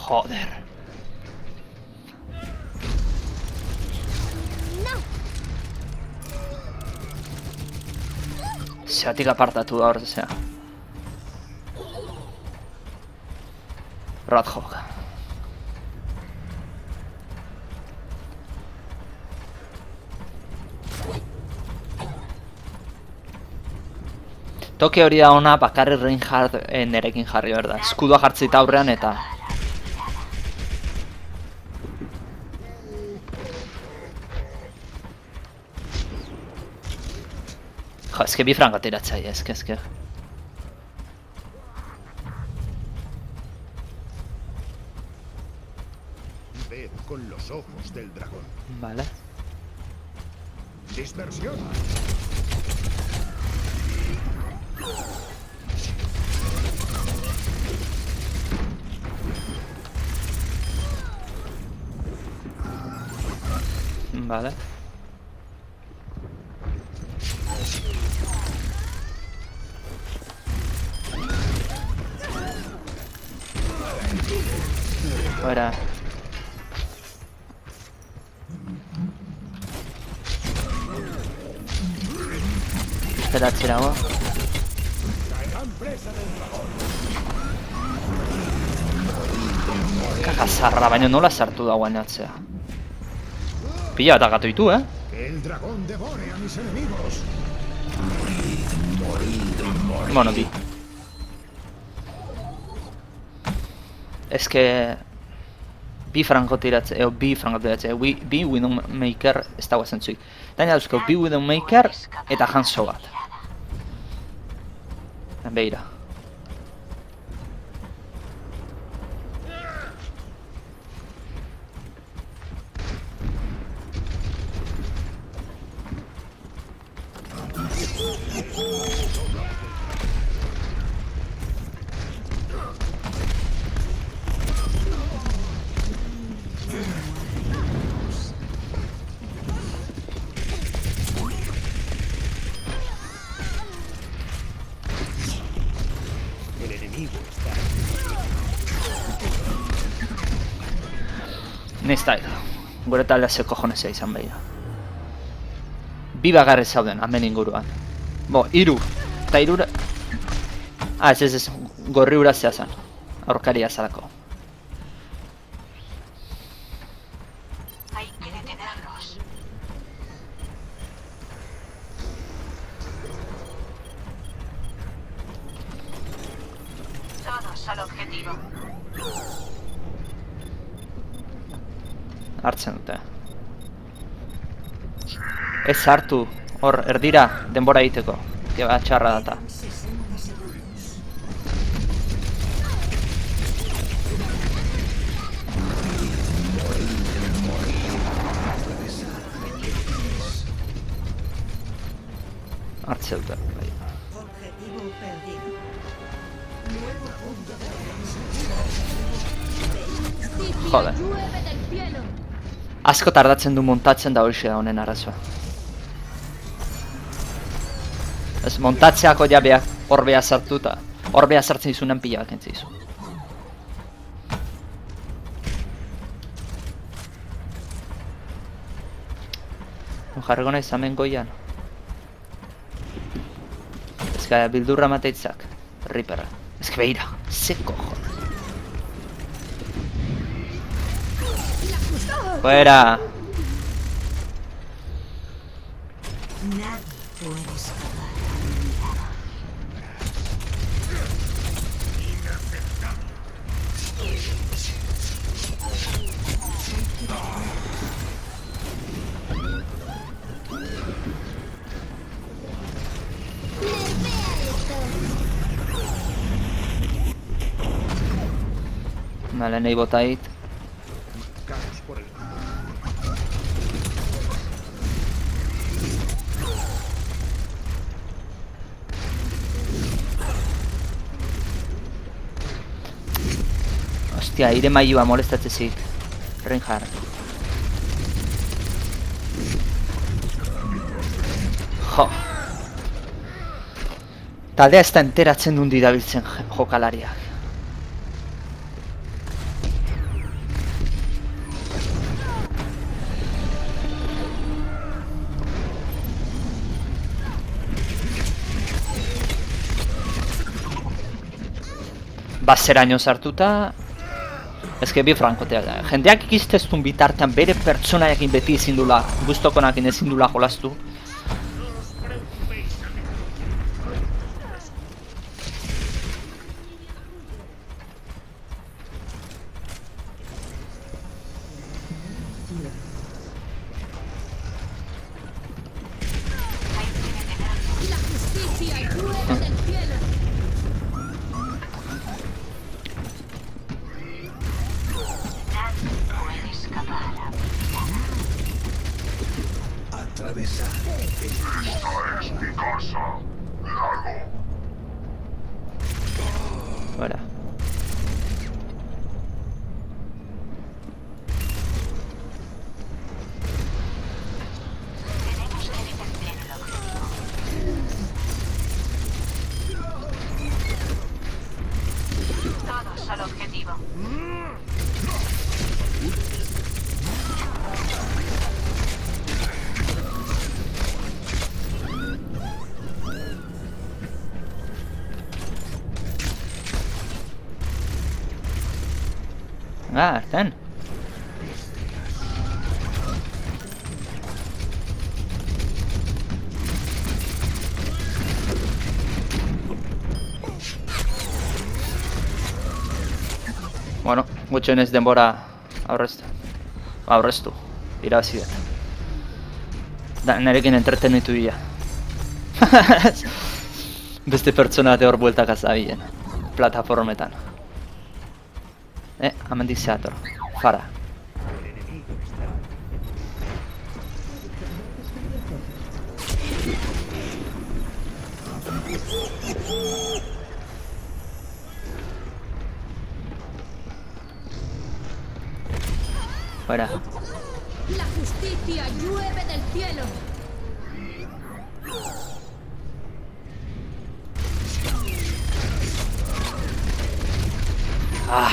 Joder. Zeatik apartatu da hor, zea. Radhog. Toke hori da ona bakarri Reinhardt nerekin jarri behar da. Eskudoa jartzita aurrean eta... Jo, eske bi frango tiratzaile, eske. Ved con los ojos del dragón. Vale. Dispersión. Vale. Fuera. Esperatzerago. Kaka zarra, baina nola sartu da guainatzea. Pila bat agatu ditu, Que el dragón devore a mis enemigos. Bueno, bi. Eske... Bi franko tiratze, bi Widowmaker ez dago zentzuik. Daina dauzko, bi Widowmaker eta Hanzo bat. Beira. El enemigo está. Niztail. Gure taldea ze kojonezea izan behira. Bi bagarri zauden, hemen inguruan. Bo, hiru. Eta hirura... Ah, ez, gorri hura zea zen. Aurkaria zalako. Hay que detenerlos. Todos al objetivo. Hartzen dute. Ez hartu, hor, erdira, denbora egiteko. Geba txarra data. 60 segundos. Hartze dute. Bai. Objetivo perdido. Joder. Asko tardatzen du montatzen da horixe da honen arazoa. Ez montatzeako ja beak horbea sartuta. Horbea sartzen izunen pila bakentzen izu. Jarriko naiz hemen goian. Ez que bildurra mateitzak. Reaperra. Ez que beira. Ze cojones. Fuera. Nadie puede escapar. Vale, nahi botait. Caos por el... Hostia, aire mailua molestatzezik. Reinhardt. Jo. Taldea ez da enteratzen dundi dabiltzen jokalariak. Baseraino sartuta. Ez que bi frankoteak da. Jendeak ikisteztun bitartean bere pertsonaiakin beti ezin dula, gustokonakin ezin dula jolastu. Fuera. Todos al objetivo. Ah, están. Bueno, gutxienez denbora aurreztu. Irabazi dut. Da, nerekin entretenitu dira. Beste pertsona hor bueltak azabilen. Plataformetan. Hemendik zeator. Fara. Fuera. La justicia llueve del cielo. Ah.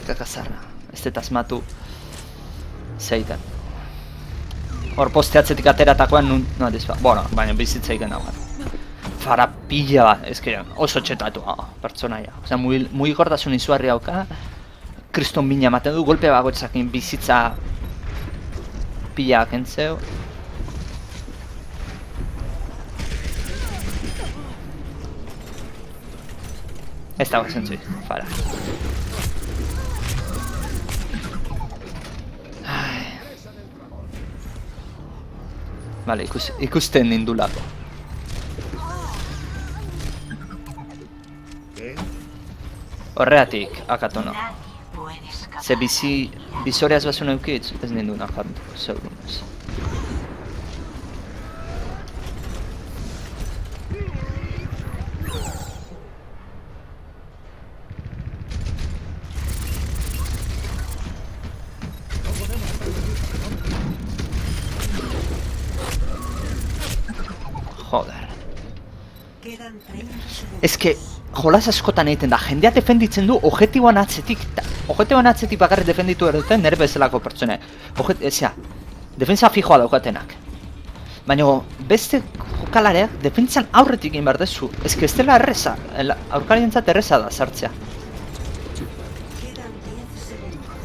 Kakazarra. Ez dut asmatu zeitan. Hor posteatzetik ateratakoan nun... No, despa. Bueno, baina bizitzaiken dagoen. Fara pila bat, ezke oso txetatu pertsonaia. Osea, mugikortasun izugarri hauka. Kriston bina ematen du, golpe bagotzakin bizitza pila kentzeu. Ez dago zentzui, fara. Vale, ikusten nindulako. Horreatik, akatono. Ze bizoreaz basun eukitz, ez ninduna jartuko, zeurunez. Joder. Ez que, jolas askotan egiten da, jendea defenditzen du objetiboan atzetik bakarrik defenditu erduten nire bezalako pertsone. defensa fijoa daukatenak. Baina beste jokalariak defentsan aurretik egin behar dezu. Ez dela erreza, aurkarientzat erreza da sartzea. Quedan 10 segundos.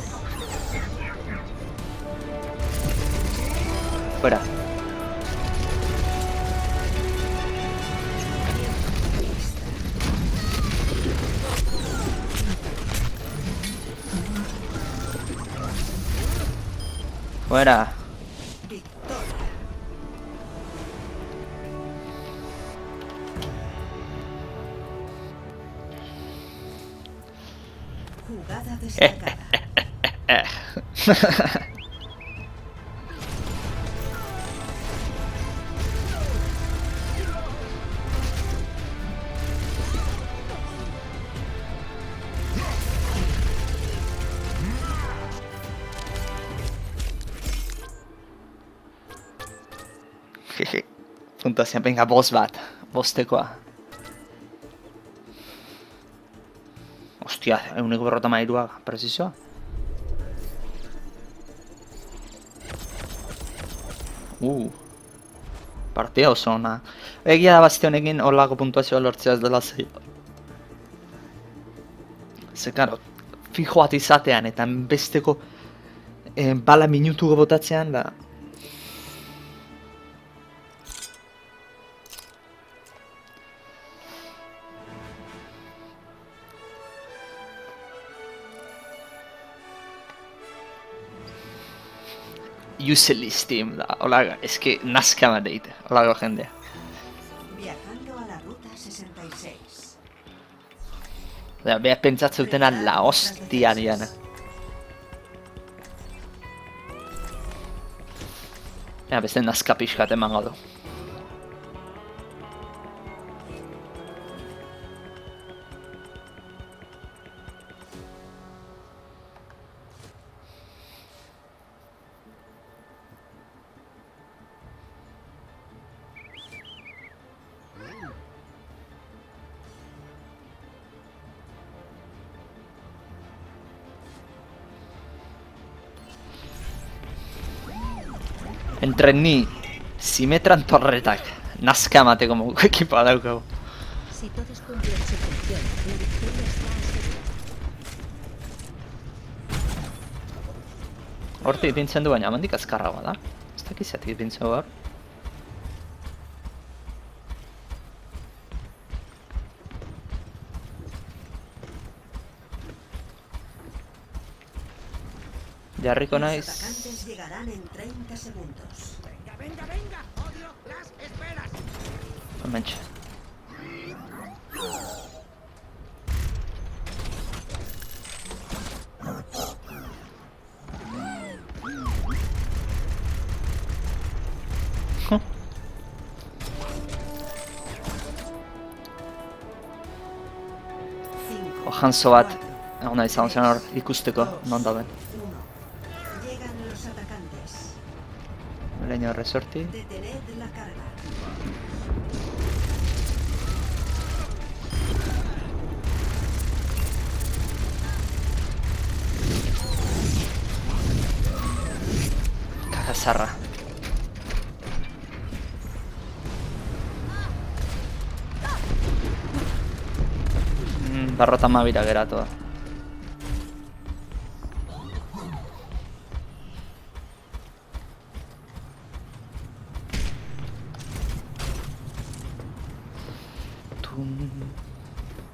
Fuera. Fuera. Victoria. Jugada destacada. Puntazioan, venga, bost bat. Bostekoa. Ostia, 153 precisoa. Partida oso ona. Egia da Bastion honekin horlako puntuazioa lortzea ez dela zei. Ze, karo, fijo bat izatean eta besteko bala minutuko botatzean, da... Useless team da, hola, eske nazka bat deite, hola jendea. Viajando a la ruta 66. Beha pentsatzeutena la hostia diana. Beste nazka pixkat emango du. Entre ni simetran torretak nazka mateko moduko ekipa daukagu. Si todos cumplen su función, la victoria está asegurada. Hortik ipintzen du baina hemendik azkarragoa da. Ez dakizatik ipintzen gaur. Jarriko Los naiz. atacantes llegarán en 30 segundos. Venga, venga, venga. Odio las esperas. Hementxe. Hanzo bat, ona izan zen hor ikusteko, non dauden. Llegan los atacantes. Leño resorti. Detened la carga. Kagazarra. Barrota mabira geratu da.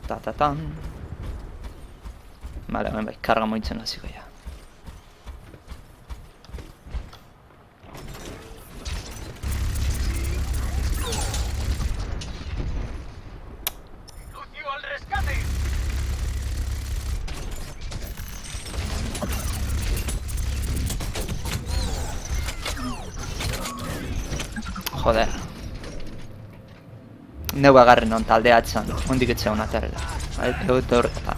Ta-ta-tan. Vale, hemen bai, karga moitzen hasiko ja. ¡Lucio al rescate! Joder. Neu agarren non taldeatzen, hondik etxe hona terrela. Egut horreta.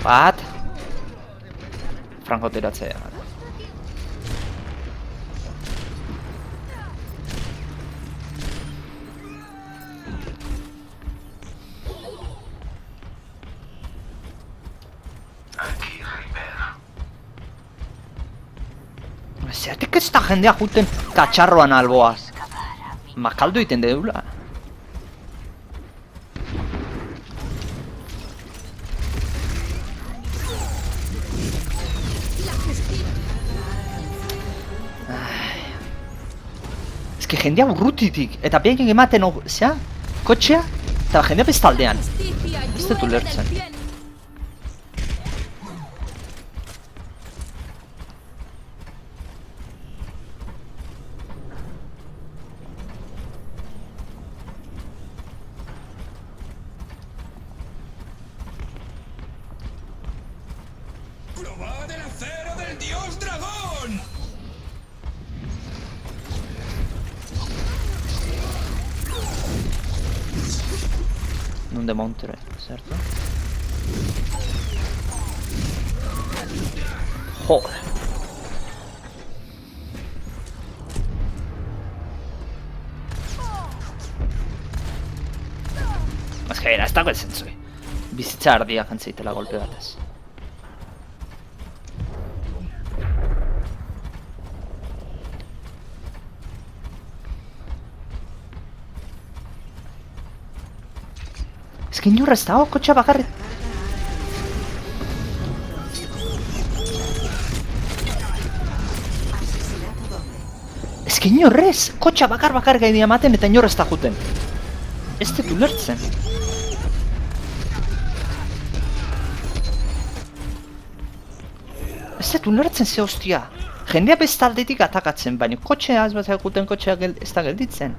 Bat? Frankotiratzea. Zertik ez da jendea juten katxarroan alboaz. Makaldu egiten deula. Ez que jendea urrutitik, eta behien ematen zea, kotxea, eta jendea bestaldean. Ez dut ulertzen. ¡Probad el acero del dios dragón! Non demontere, certo? Joder. Ez que era, ez dago ezentzui. Bizitza ardia jantzeitela golpe batez. Ez que inorra ez dago, kotxa bakarrik. Ez que inorrez, kotxa bakar gaidi ematen eta inorra ez da juten. Ez dut ulertzen. Ez dut ulertzen ze hostia. Jendea bestaldetik atakatzen, baina kotxea ez bat juten kotxea ez da gelditzen.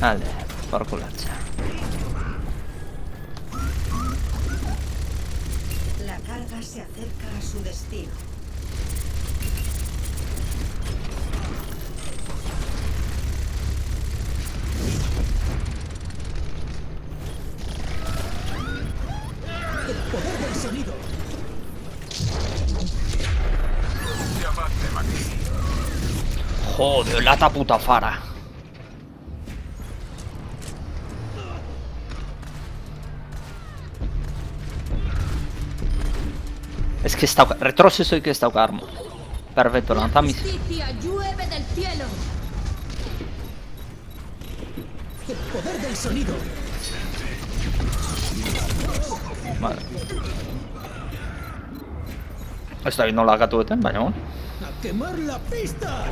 Alde, porkulatzea. La carga se acerca a su destino. ¡El poder del sonido! Llamadme aquí. Joder, lata puta fara. Es que está retroceso y que está arma. Perfecto, lanzamos. Justicia llueve del cielo. ¡El poder del sonido! Vale. Esta vez no la gatueten, baina bon. ¡A quemar la pista!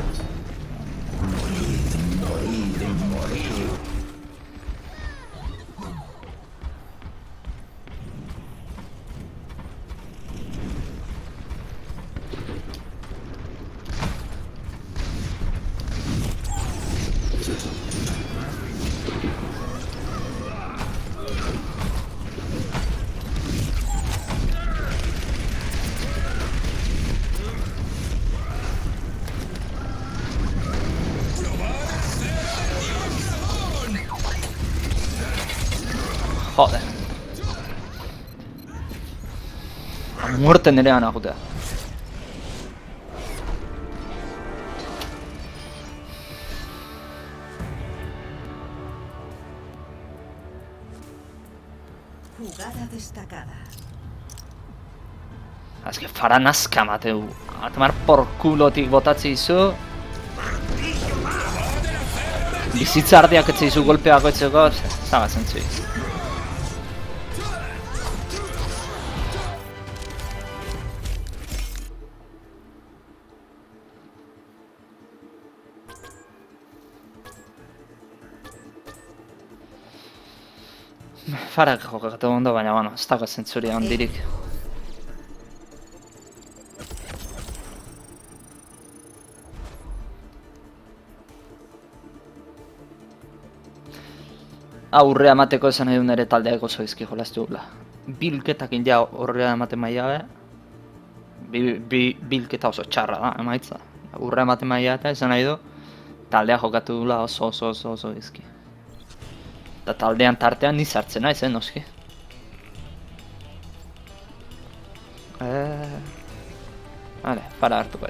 Joder. A muerte nerean agutea. Jugada destacada. Es que fara nazka mateu. A tomar por culotik botatzi izu. Bizitza ardiak etxe izu golpeako etxeko, zagatzen zui. Farak jokatu ondo, baina bueno, ez dago zentzuri handirik. Aurrea emateko esan nahi du nire taldeak oso izki jolaztu gula. bilketak india horrela ematen maila be. Bilketa oso txarra da, emaitza. Urra ematen maila eta esan nahi du, taldea jokatu dula oso izki. Eta taldean tartean ni sartzen naiz, noski. Vale, para hartuko.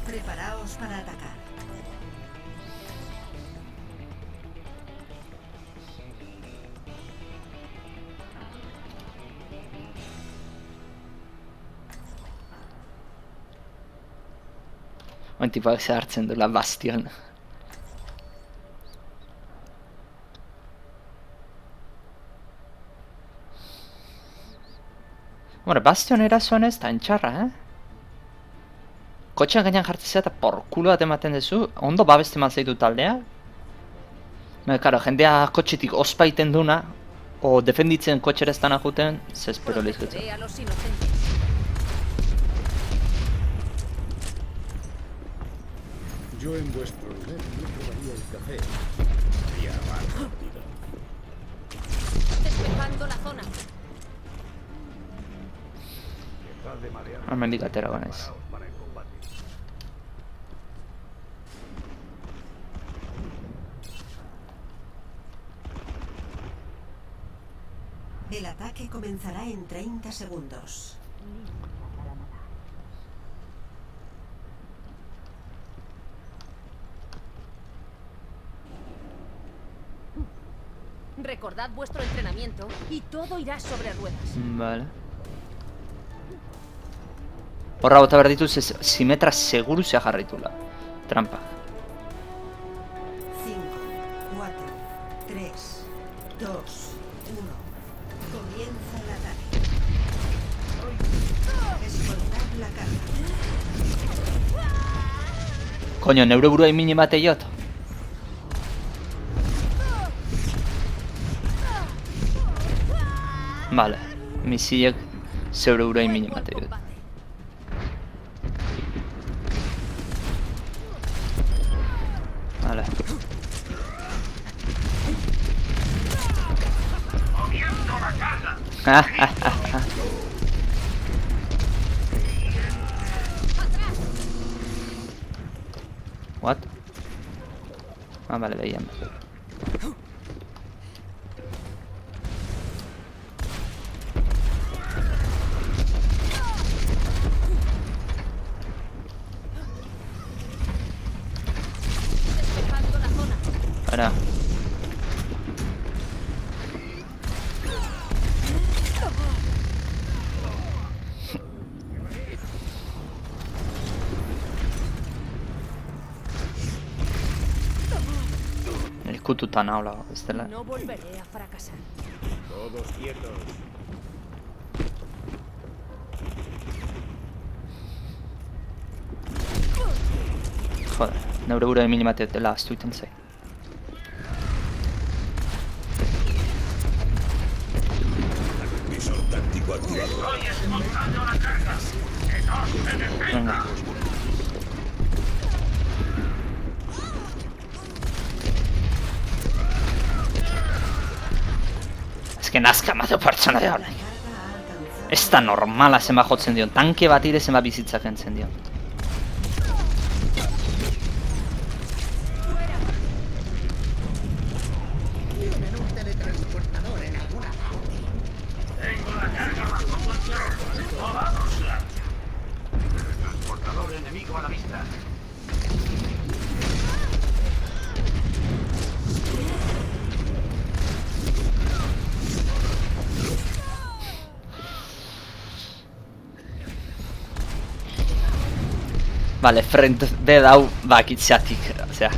Preparaos para atacar. Oin tipoak zehartzen duela Bastion. Hombre, Bastion erasoan ez da entxarra, Kotxean gainean jartzea eta porkulo bat ematen duzu, ondo babeste mazaitu taldea. Karo, jendea kotxetik ospaiten duna, o defenditzen kotxera ez dana juten, zespero lehizkutza. Protegeré a los inocentes. Yo en vuestro lugar no probaría el café. Sería más rápido. Despejando la zona. Dejad de marear Hemendik atera banaiz. para el combate. El ataque comenzará en 30 segundos. Recordad vuestro entrenamiento y todo irá sobre ruedas. Vale. Horra bota behar dituz, simetra seguru zea jarraitula. Trampa. 5, 4, 3, 2, 1. Comienza el ataque. Escoltar la carga. Koño, neure buruai mini bate jot. Vale, misilek zeure buruai mini bate jot. Vale. What? Ah, vale, veían. Despejando la zona. Para. Eskututa nahola, ez dela. No volveré a fracasar. Todos quietos. Joder, neure buruai mini bate dela astuiten zait. Visor táctico activado. Venga. Ez que nazka mazo pertsona da orain. Ez da normala zenba jotzen dion, tanke bat ire zenba bizitza kentzen dion. Tienen un teletransportador en alguna parte. Tengo la carga bajo control. ¡Movámosla! Transportador enemigo a la vista. Vale, frente de hau bakitzatik, osea.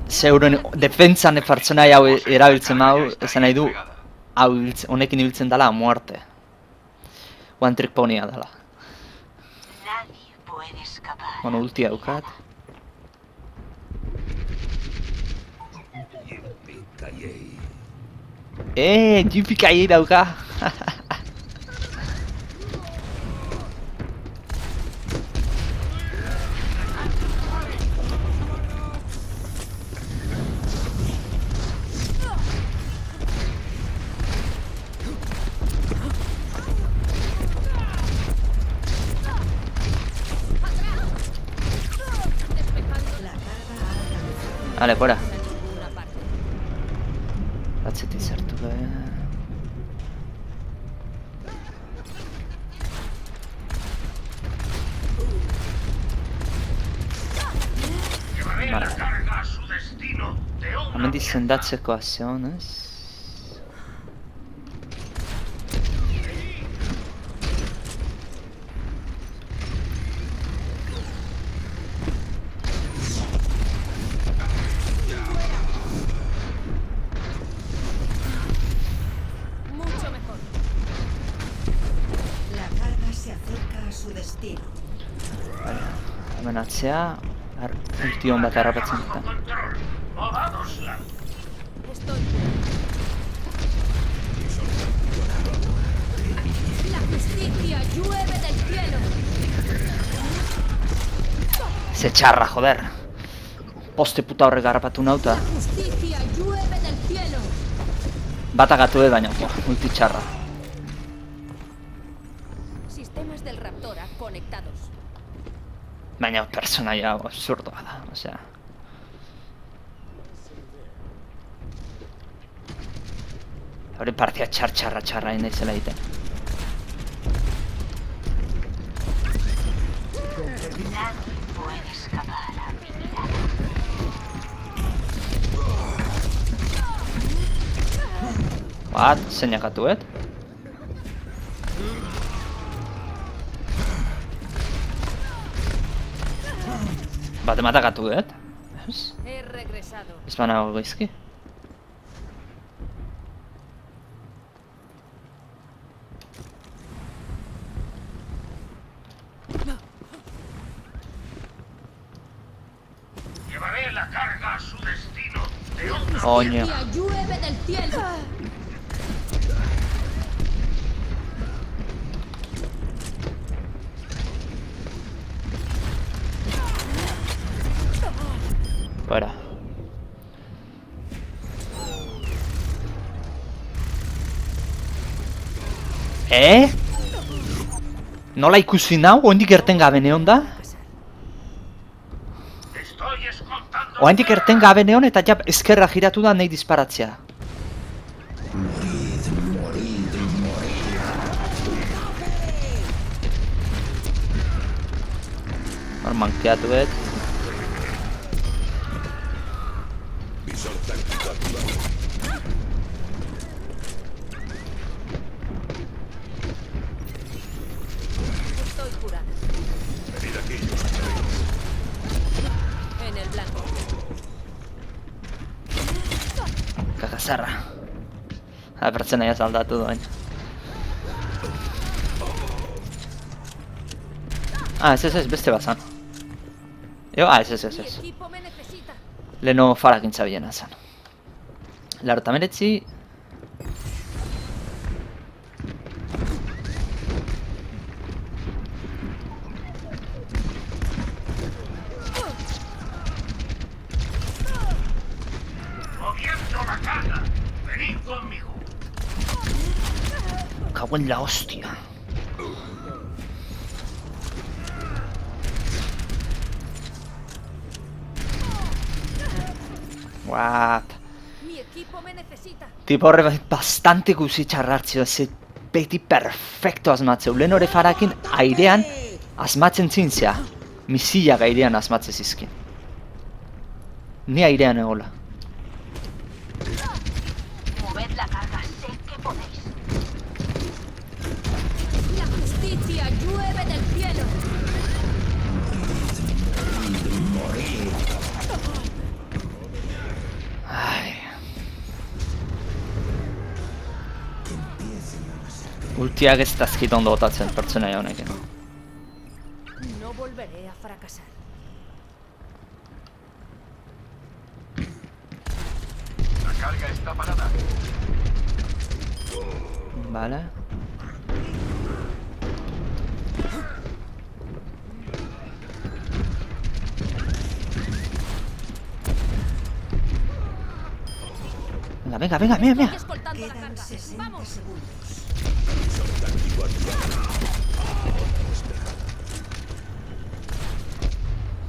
Zeuren defentsan pertsonai hau erabiltzen hau, esan nahi du, hau honekin ibiltzen dela a muerte. One trick ponya dela. Nadie puede escapar. Bueno, ulti daukat. Yippee-ki-yay dauka! Vale, fuera. a ninguna parte. Atzetik sartu gabe. Llevaré Vale. la carga a su destino de una Hemendik sendatzeko azionez. Mucho mejor. La carga se acerca a su destino. Vale, hemen atzea. Ultion bat harrapatzen bajo dut. control. Movádosla. Estoy. La justicia llueve del cielo. Ze txarra, joder. Poste puta horrek harrapatu nauta. La justicia llueve del cielo. Bat agatu baina, multi txarra. Sistemas del Raptora conectados. Baina personaia absurdoa da, osea. Hori partia txarra naizela egiten. Nadie puede escapar a mi mirada. Bat, zeinakatuet? Bat ematakatuet? Ez? He regresado. Ez banago gaizki? Llevaré la carga a su destino de una Coño. Justicia llueve del cielo. Fuera. Nola ikusi nau? Oindik erten gabe neon da? Estoy escoltando. Oindik erten gabe neon eta ja ezkerra giratu da nahi disparatzea. Hor mankeatuet. Estoy curada. En el blanco. Kakazarra. Pertsonaia aldatu duen. Ez, beste bazan. Ez. Mi equipo me necesita. Leno farakin zabilena zan. Larota meretzi. Moviendo la carga. Venid conmigo. Cago en la hostia. What? Mi equipo me necesita. Tipo horre bastante guzi txarrartzio, ze beti perfecto asmatzeu. Lehen hori farakin airean asmatzen zintzea. Misilak airean asmatze zizkin. Ni airean egola. Moved la carga, sé que podéis. La justicia llueve del cielo. Ai. Ultiak ez dazkit ondo botatzen pertsonaia honekin. No volveré a fracasar. La carga está parada. Vale. Venga. Estoy escoltando la Quedan carga. 60 Vamos. segundos.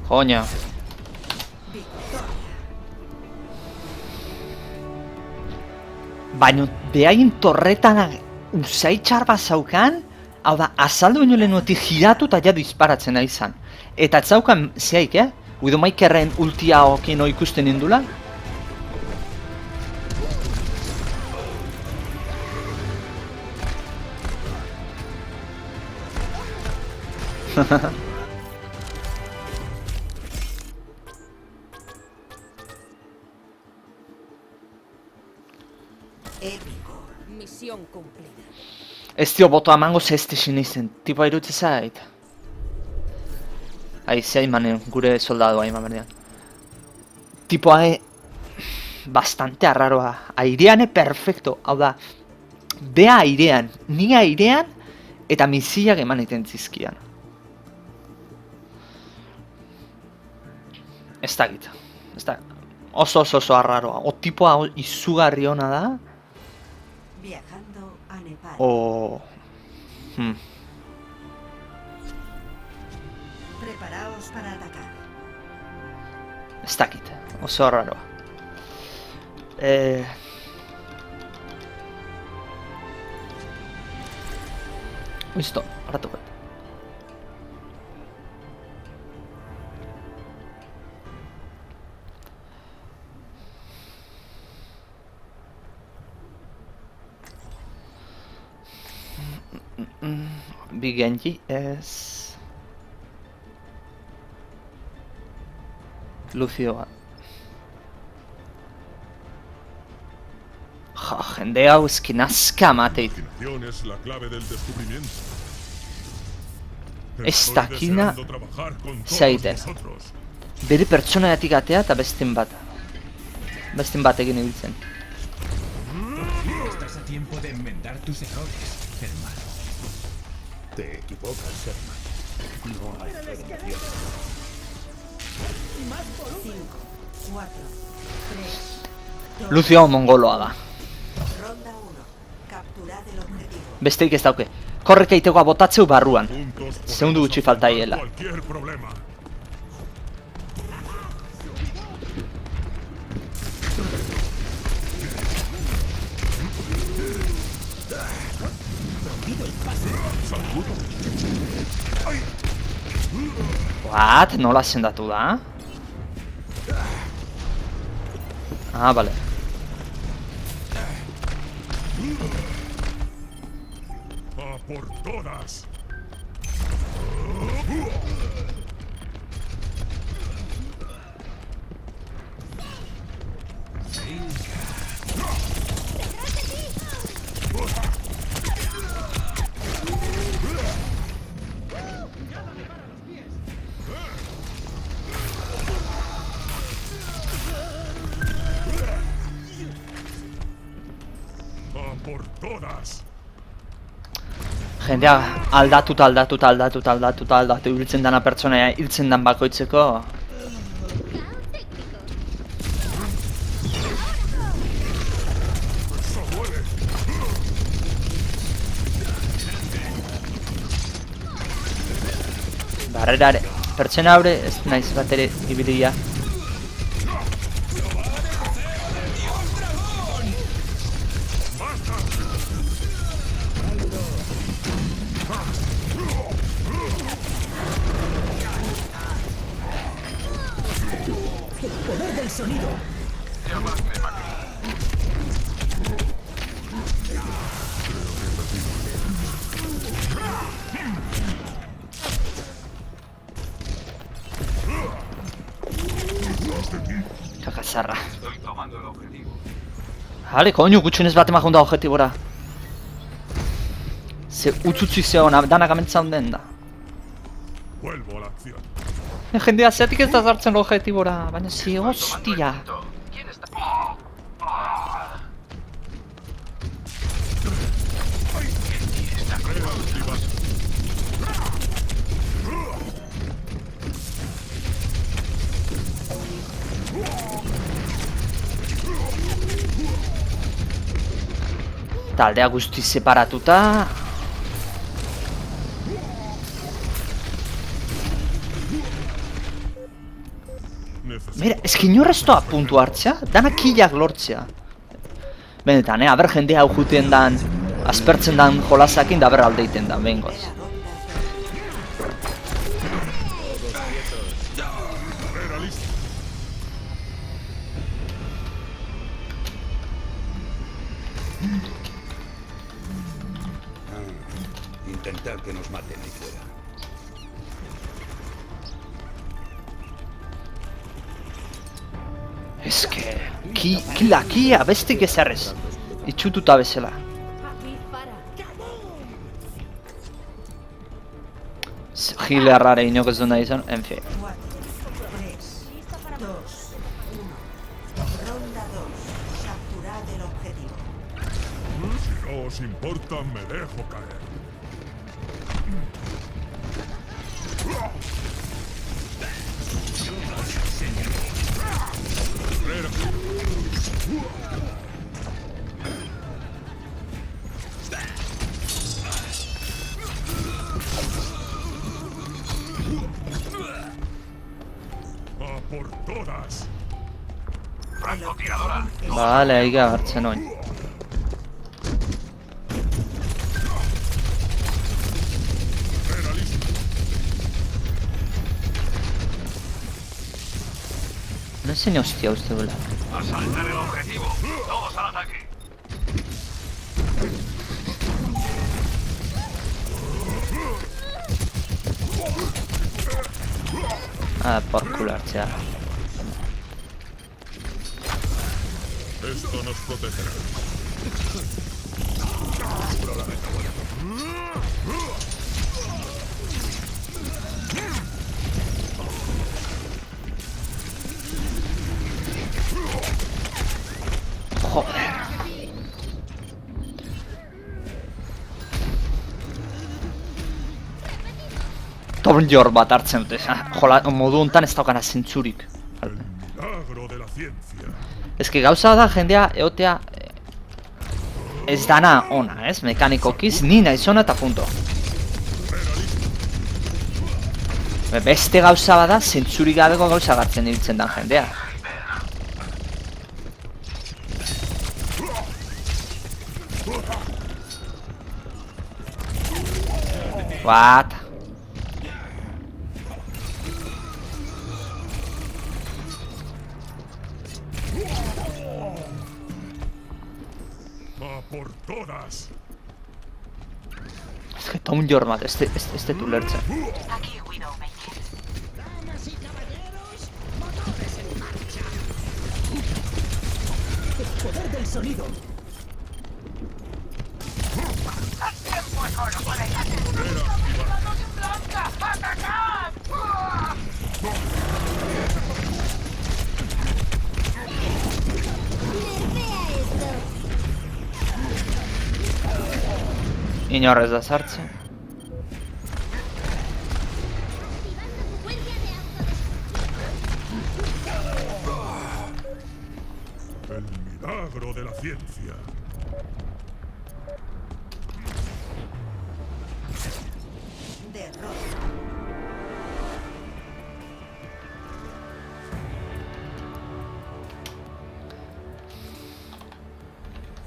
Coño. Baina behain torretan usai txar bat zaukan, hau da, azaldu baino lehenuetik giratu eta ja disparatzen nahi izan. Eta ez zaukan zehaik, Widowmakerren ultia okino ikusten indula. Épico. Misión cumplida. Ez dio boto amango zehazte sinizen, tipoa irutze zait. Aizea imanen, gure soldadoa iman berdean. Tipoa bastante arraroa. Aireane perfecto, hau da. Bea airean, ni airean, eta misiak eman iten zizkian. Ez dakit, oso arraroa. O tipoa izugarri ona da. Viajando a Nepal. O... Preparaos para atacar. Ez dakit, oso arraroa. Listo, hartu bat. Bi Genji ez... Lucio bat. Jende hau eskin aska mateit. Imaginación es la clave del descubrimiento. Ez dakina Estoy deseando trabajar con todos zaiten. vosotros. Bere pertsonaiatik atea eta bestin bat. Bestin batekin ibiltzen. Estás a tiempo de enmendar tus errores, hermano. Te equivocas, hermano. No hay redención. 5, 4, 3, Lucio mongoloa da. ronda 1. Capturad el objetivo. Besteik ez dauke. Korreka itegoa botatzeu barruan. Juntos Segundu podemos gutxi faltaiela. cualquier problema. What? Nola sendatu da? Ah, vale. A por todas. A por todas. Jendea aldatu hiltzen dana pertsonaia hiltzen dan bakoitzeko. Barrerare, pertsona haure ez naiz bat ere ibilia. ¡Poder del sonido! Kakazarra. Hale, koño, gutxunez bat emagun da objetibora. Ze utzutzi zeona, danak amentza honden da. Vuelvo a la acción. Jendea, zeatik ez da zartzen objetibora, baina ze hostia. Taldea guzti separatuta. Mira, eskin horreztoa puntu hartzea, dana killak lortzea. Benetan, aber jendea hau juten dan, aspertzen dan jolasakin da ber alde iten dan, behingoz. Intentar que nos maten ahí fuera. Ez que, kilakia, bestik ezarrez. Itxututa bezala. Aquí para. Gile arrare inok ez du nahi izan, en fin. 4, 3, 2, 1. Ronda 2. Capturad el objetivo. Si no os importa, me dejo caer. A por todas. Francotiradora. Bale, aiga hartzen oin. No sé ni hostia usted, boludo. Asalten el objetivo. Todos al ataque. Ah, por culo hartzea. Esto nos protegerá. Joder. Tornjor bat hartzen dute, jola, modu hontan ez daukana zentzurik. El milagro de la ciencia. Ez que gauza da jendea eotea ez dana ona, ez? Mekanikokiz, ni naiz ona eta punto. Beste gauza bada, zentzurik gabeko gauza gartzen ibiltzen dan jendea. What? A por todas. Ez que Tom Jormat, ez dut ulertzen. Aquí Widowmaker. Damas y caballeros, motores en marcha. El poder del sonido. Inor ez da sartzen. El milagro de la ciencia. Derrota.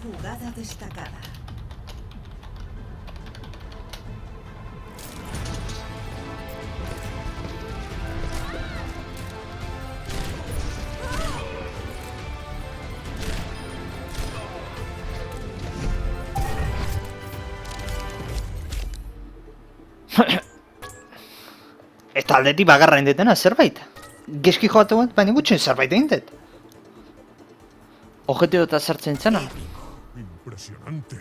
Jugada destacada. Eta aldetik bagarra indetena zerbait. Geski joatu bat, baina gutxen zerbait indet. Objetibo eta sartzen zena. Impresionante.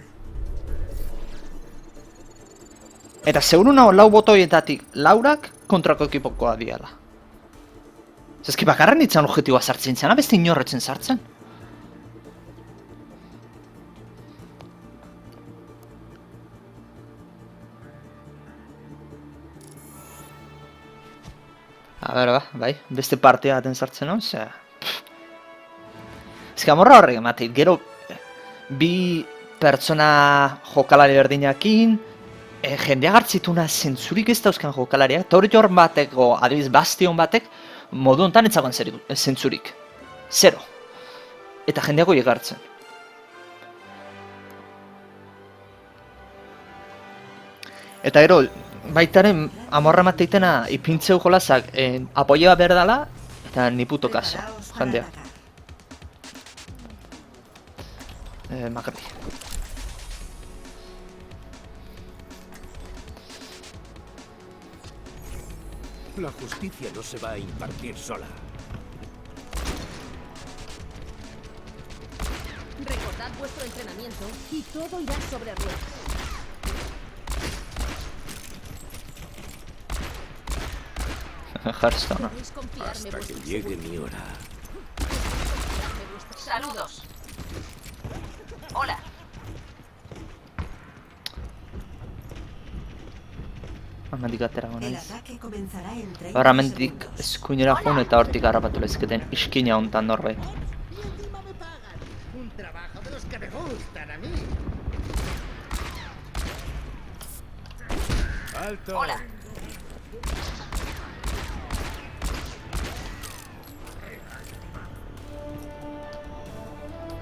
Eta seguru nago lau botoietatik laurak kontrako ekipokoa diala. Zezki bakarren itzan objetiboa sartzen zena, beste inorretzen sartzen. A ber, bai, beste partia baten sartzen hon, ze... Ez que amorra horrek ematit, gero bi pertsona jokalari berdinakin, jendea gartzituna zentzurik ez dauzkan jokalariak, eta hori jorn bateko, adibiz bastion batek, modu honetan etzagoan zentzurik. Zero. Eta jendeako egartzen. Eta gero, baitaren amorra mateitena ipintzeu jolazak apoioa behar dela, eta ni puto kaso, jendea. Makarri. La justicia no se va a impartir sola. Recordad vuestro entrenamiento y todo irá sobre ruedas. Hearthstone. Podéis confiarme Hasta que vuestros llegue mi hora. Saludos. Hola. Hemendik aterago El naiz. ataque comenzará en 30 Bara hemendik segundos. eskuinera joan eta hortik harrapatu lezketen iskina hontan norbait. Y encima me pagan. Un trabajo de los que me gustan a mí. ¡Alto! Hola.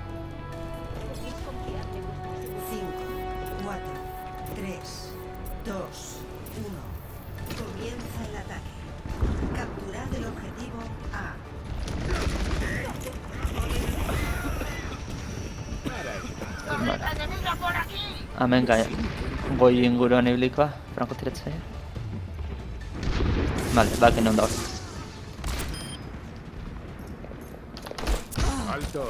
Podéis confiarme vuestros 5, 4, 3, 2, 1. Comienza el ataque. Capturad el objetivo A. ¡Enemigo por aquí! Hemen goi inguruan ibilikoa, frankotiratzaile. Vale, baken on da hor. ¡Alto!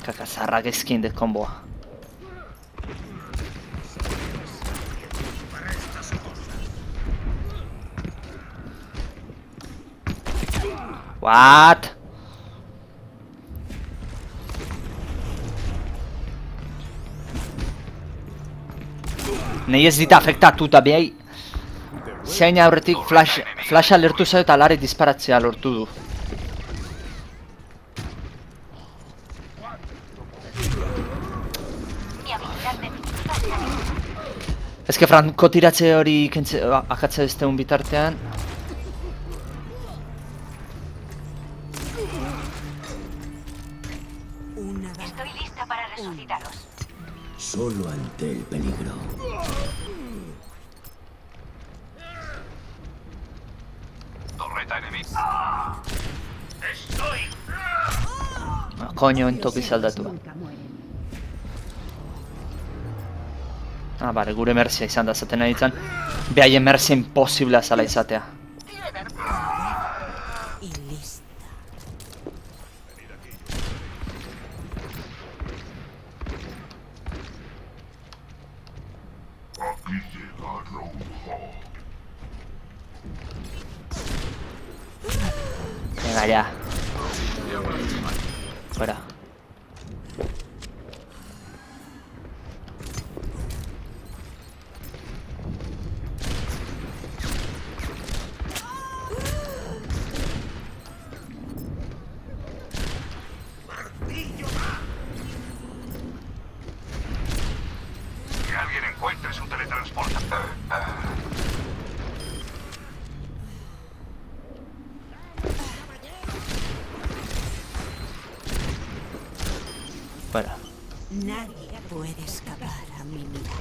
Kakazarrak eskin de komboa. What? Nei ez dita afektatuta behai. Zein aurretik flasha lertu zaio eta lare disparatzea lortu du. Mi habilidad de Ez que frankotiratze hori akatze ez teun bitartean. Una baja. Estoy lista para resucitaros. Solo ante el peligro. Torreta enemiga. Estoy. Coño, entokiz aldatua. nunca mueren. Bale, gure merzia izan da zaten nahi izan. Behaien merzia imposiblea zala izatea. Y lista. Aquí llega Roadhog. Venga ya. Fuera. Que alguien encuentre su teletransporte. Fuera. Nadie puede escapar a mi mirada.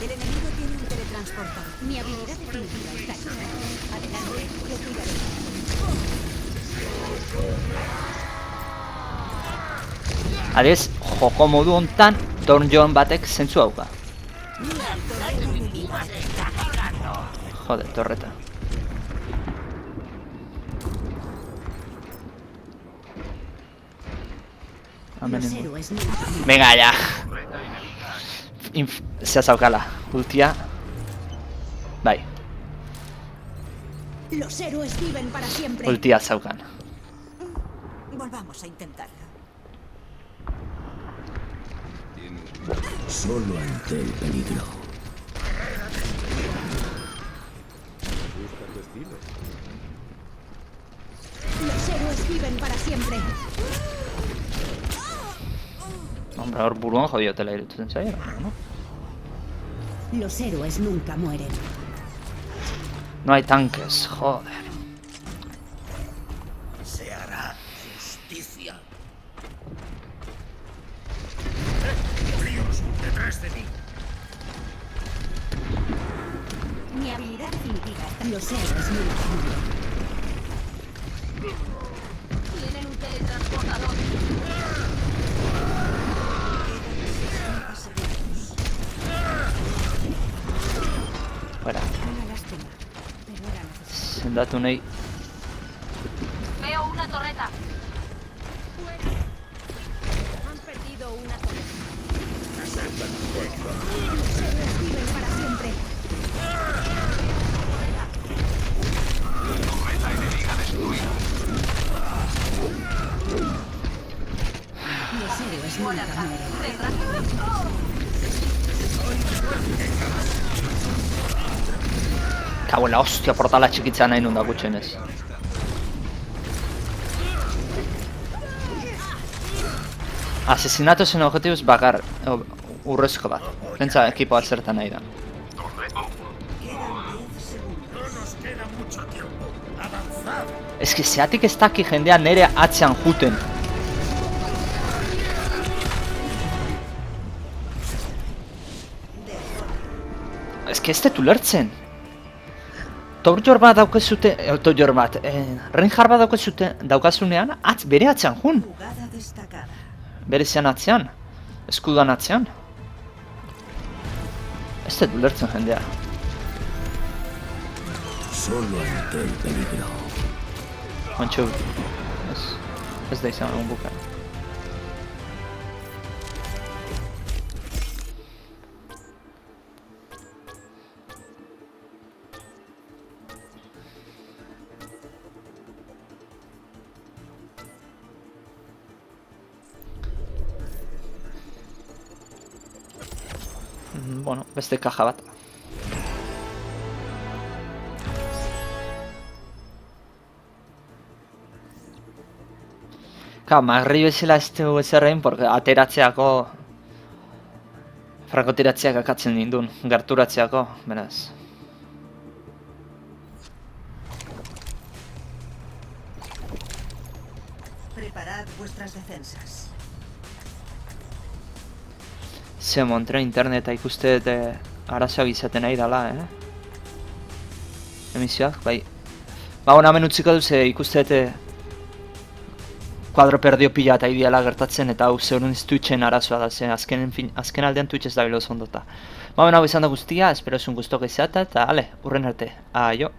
El enemigo tiene un teletransportador. Mi habilidad definitiva está aquí. Adelante, yo cuidaré. Adez, joko modu hontan, Dornjon batek zentzu dauka. Jode, torreta. Los héroes nunca mueren. Venga ya. Zea zaukala. Ultia. Bai, Los héroes viven para siempre. ultia zaukan. Volvamos a intentarlo. Solo ante el peligro. Los héroes viven para siempre. Hombre, hor buruan jodiotela irutzen zaio, no? Los héroes nunca mueren. No hay tanques, joder. Se hará justicia. de mí. Mi habilidad definitiva está en los héroes militares. Tienen un teletransportador. Fuera. Una lástima, pero era necesario. Sendatu nahi. Veo una torreta. Han perdido una torreta. Viven para siempre. Los héroes nunca mueren. Cago en la hostia, portala txikitzea nahi nun da gutxenez. Asesinatos en objetivos bakar urrezko bat. Pentsa ekipoa zertan nahi da. No nos queda mucho tiempo. Avanzad. Ez que zeatik ez daki jendea nere atzean juten. Ez que ez dut ulertzen. Torjor bat daukezute, torjor bat, Reinhardt bat daukazunean, bere atzean jun. Jugada destacada. Bere zean atzean. Eskudan atzean. Ez dut ulertzen jendea. Solo ante el peligro. Ontsu, ez da izan egun bukan. Bueno, beste kaja bat. Magri bezala ez du ezerrein, porque ateratzeako frankotiratzeak akatzen nindun, gerturatzeako, beraz. Preparad vuestras defensas. Ze montre interneta ikuste dut arazoak izaten nahi dela, Emisioak, bai. Ba, hona hemen utziko duze ikuste dut kuadro perdio pila eta ideala gertatzen eta hau zeurun Twitchen arazoa da, ze azken aldean Twitch ez da bilo ondota. Ba, hau izan da guztia, espero zuen guztok izata eta, ale, urren arte, aio!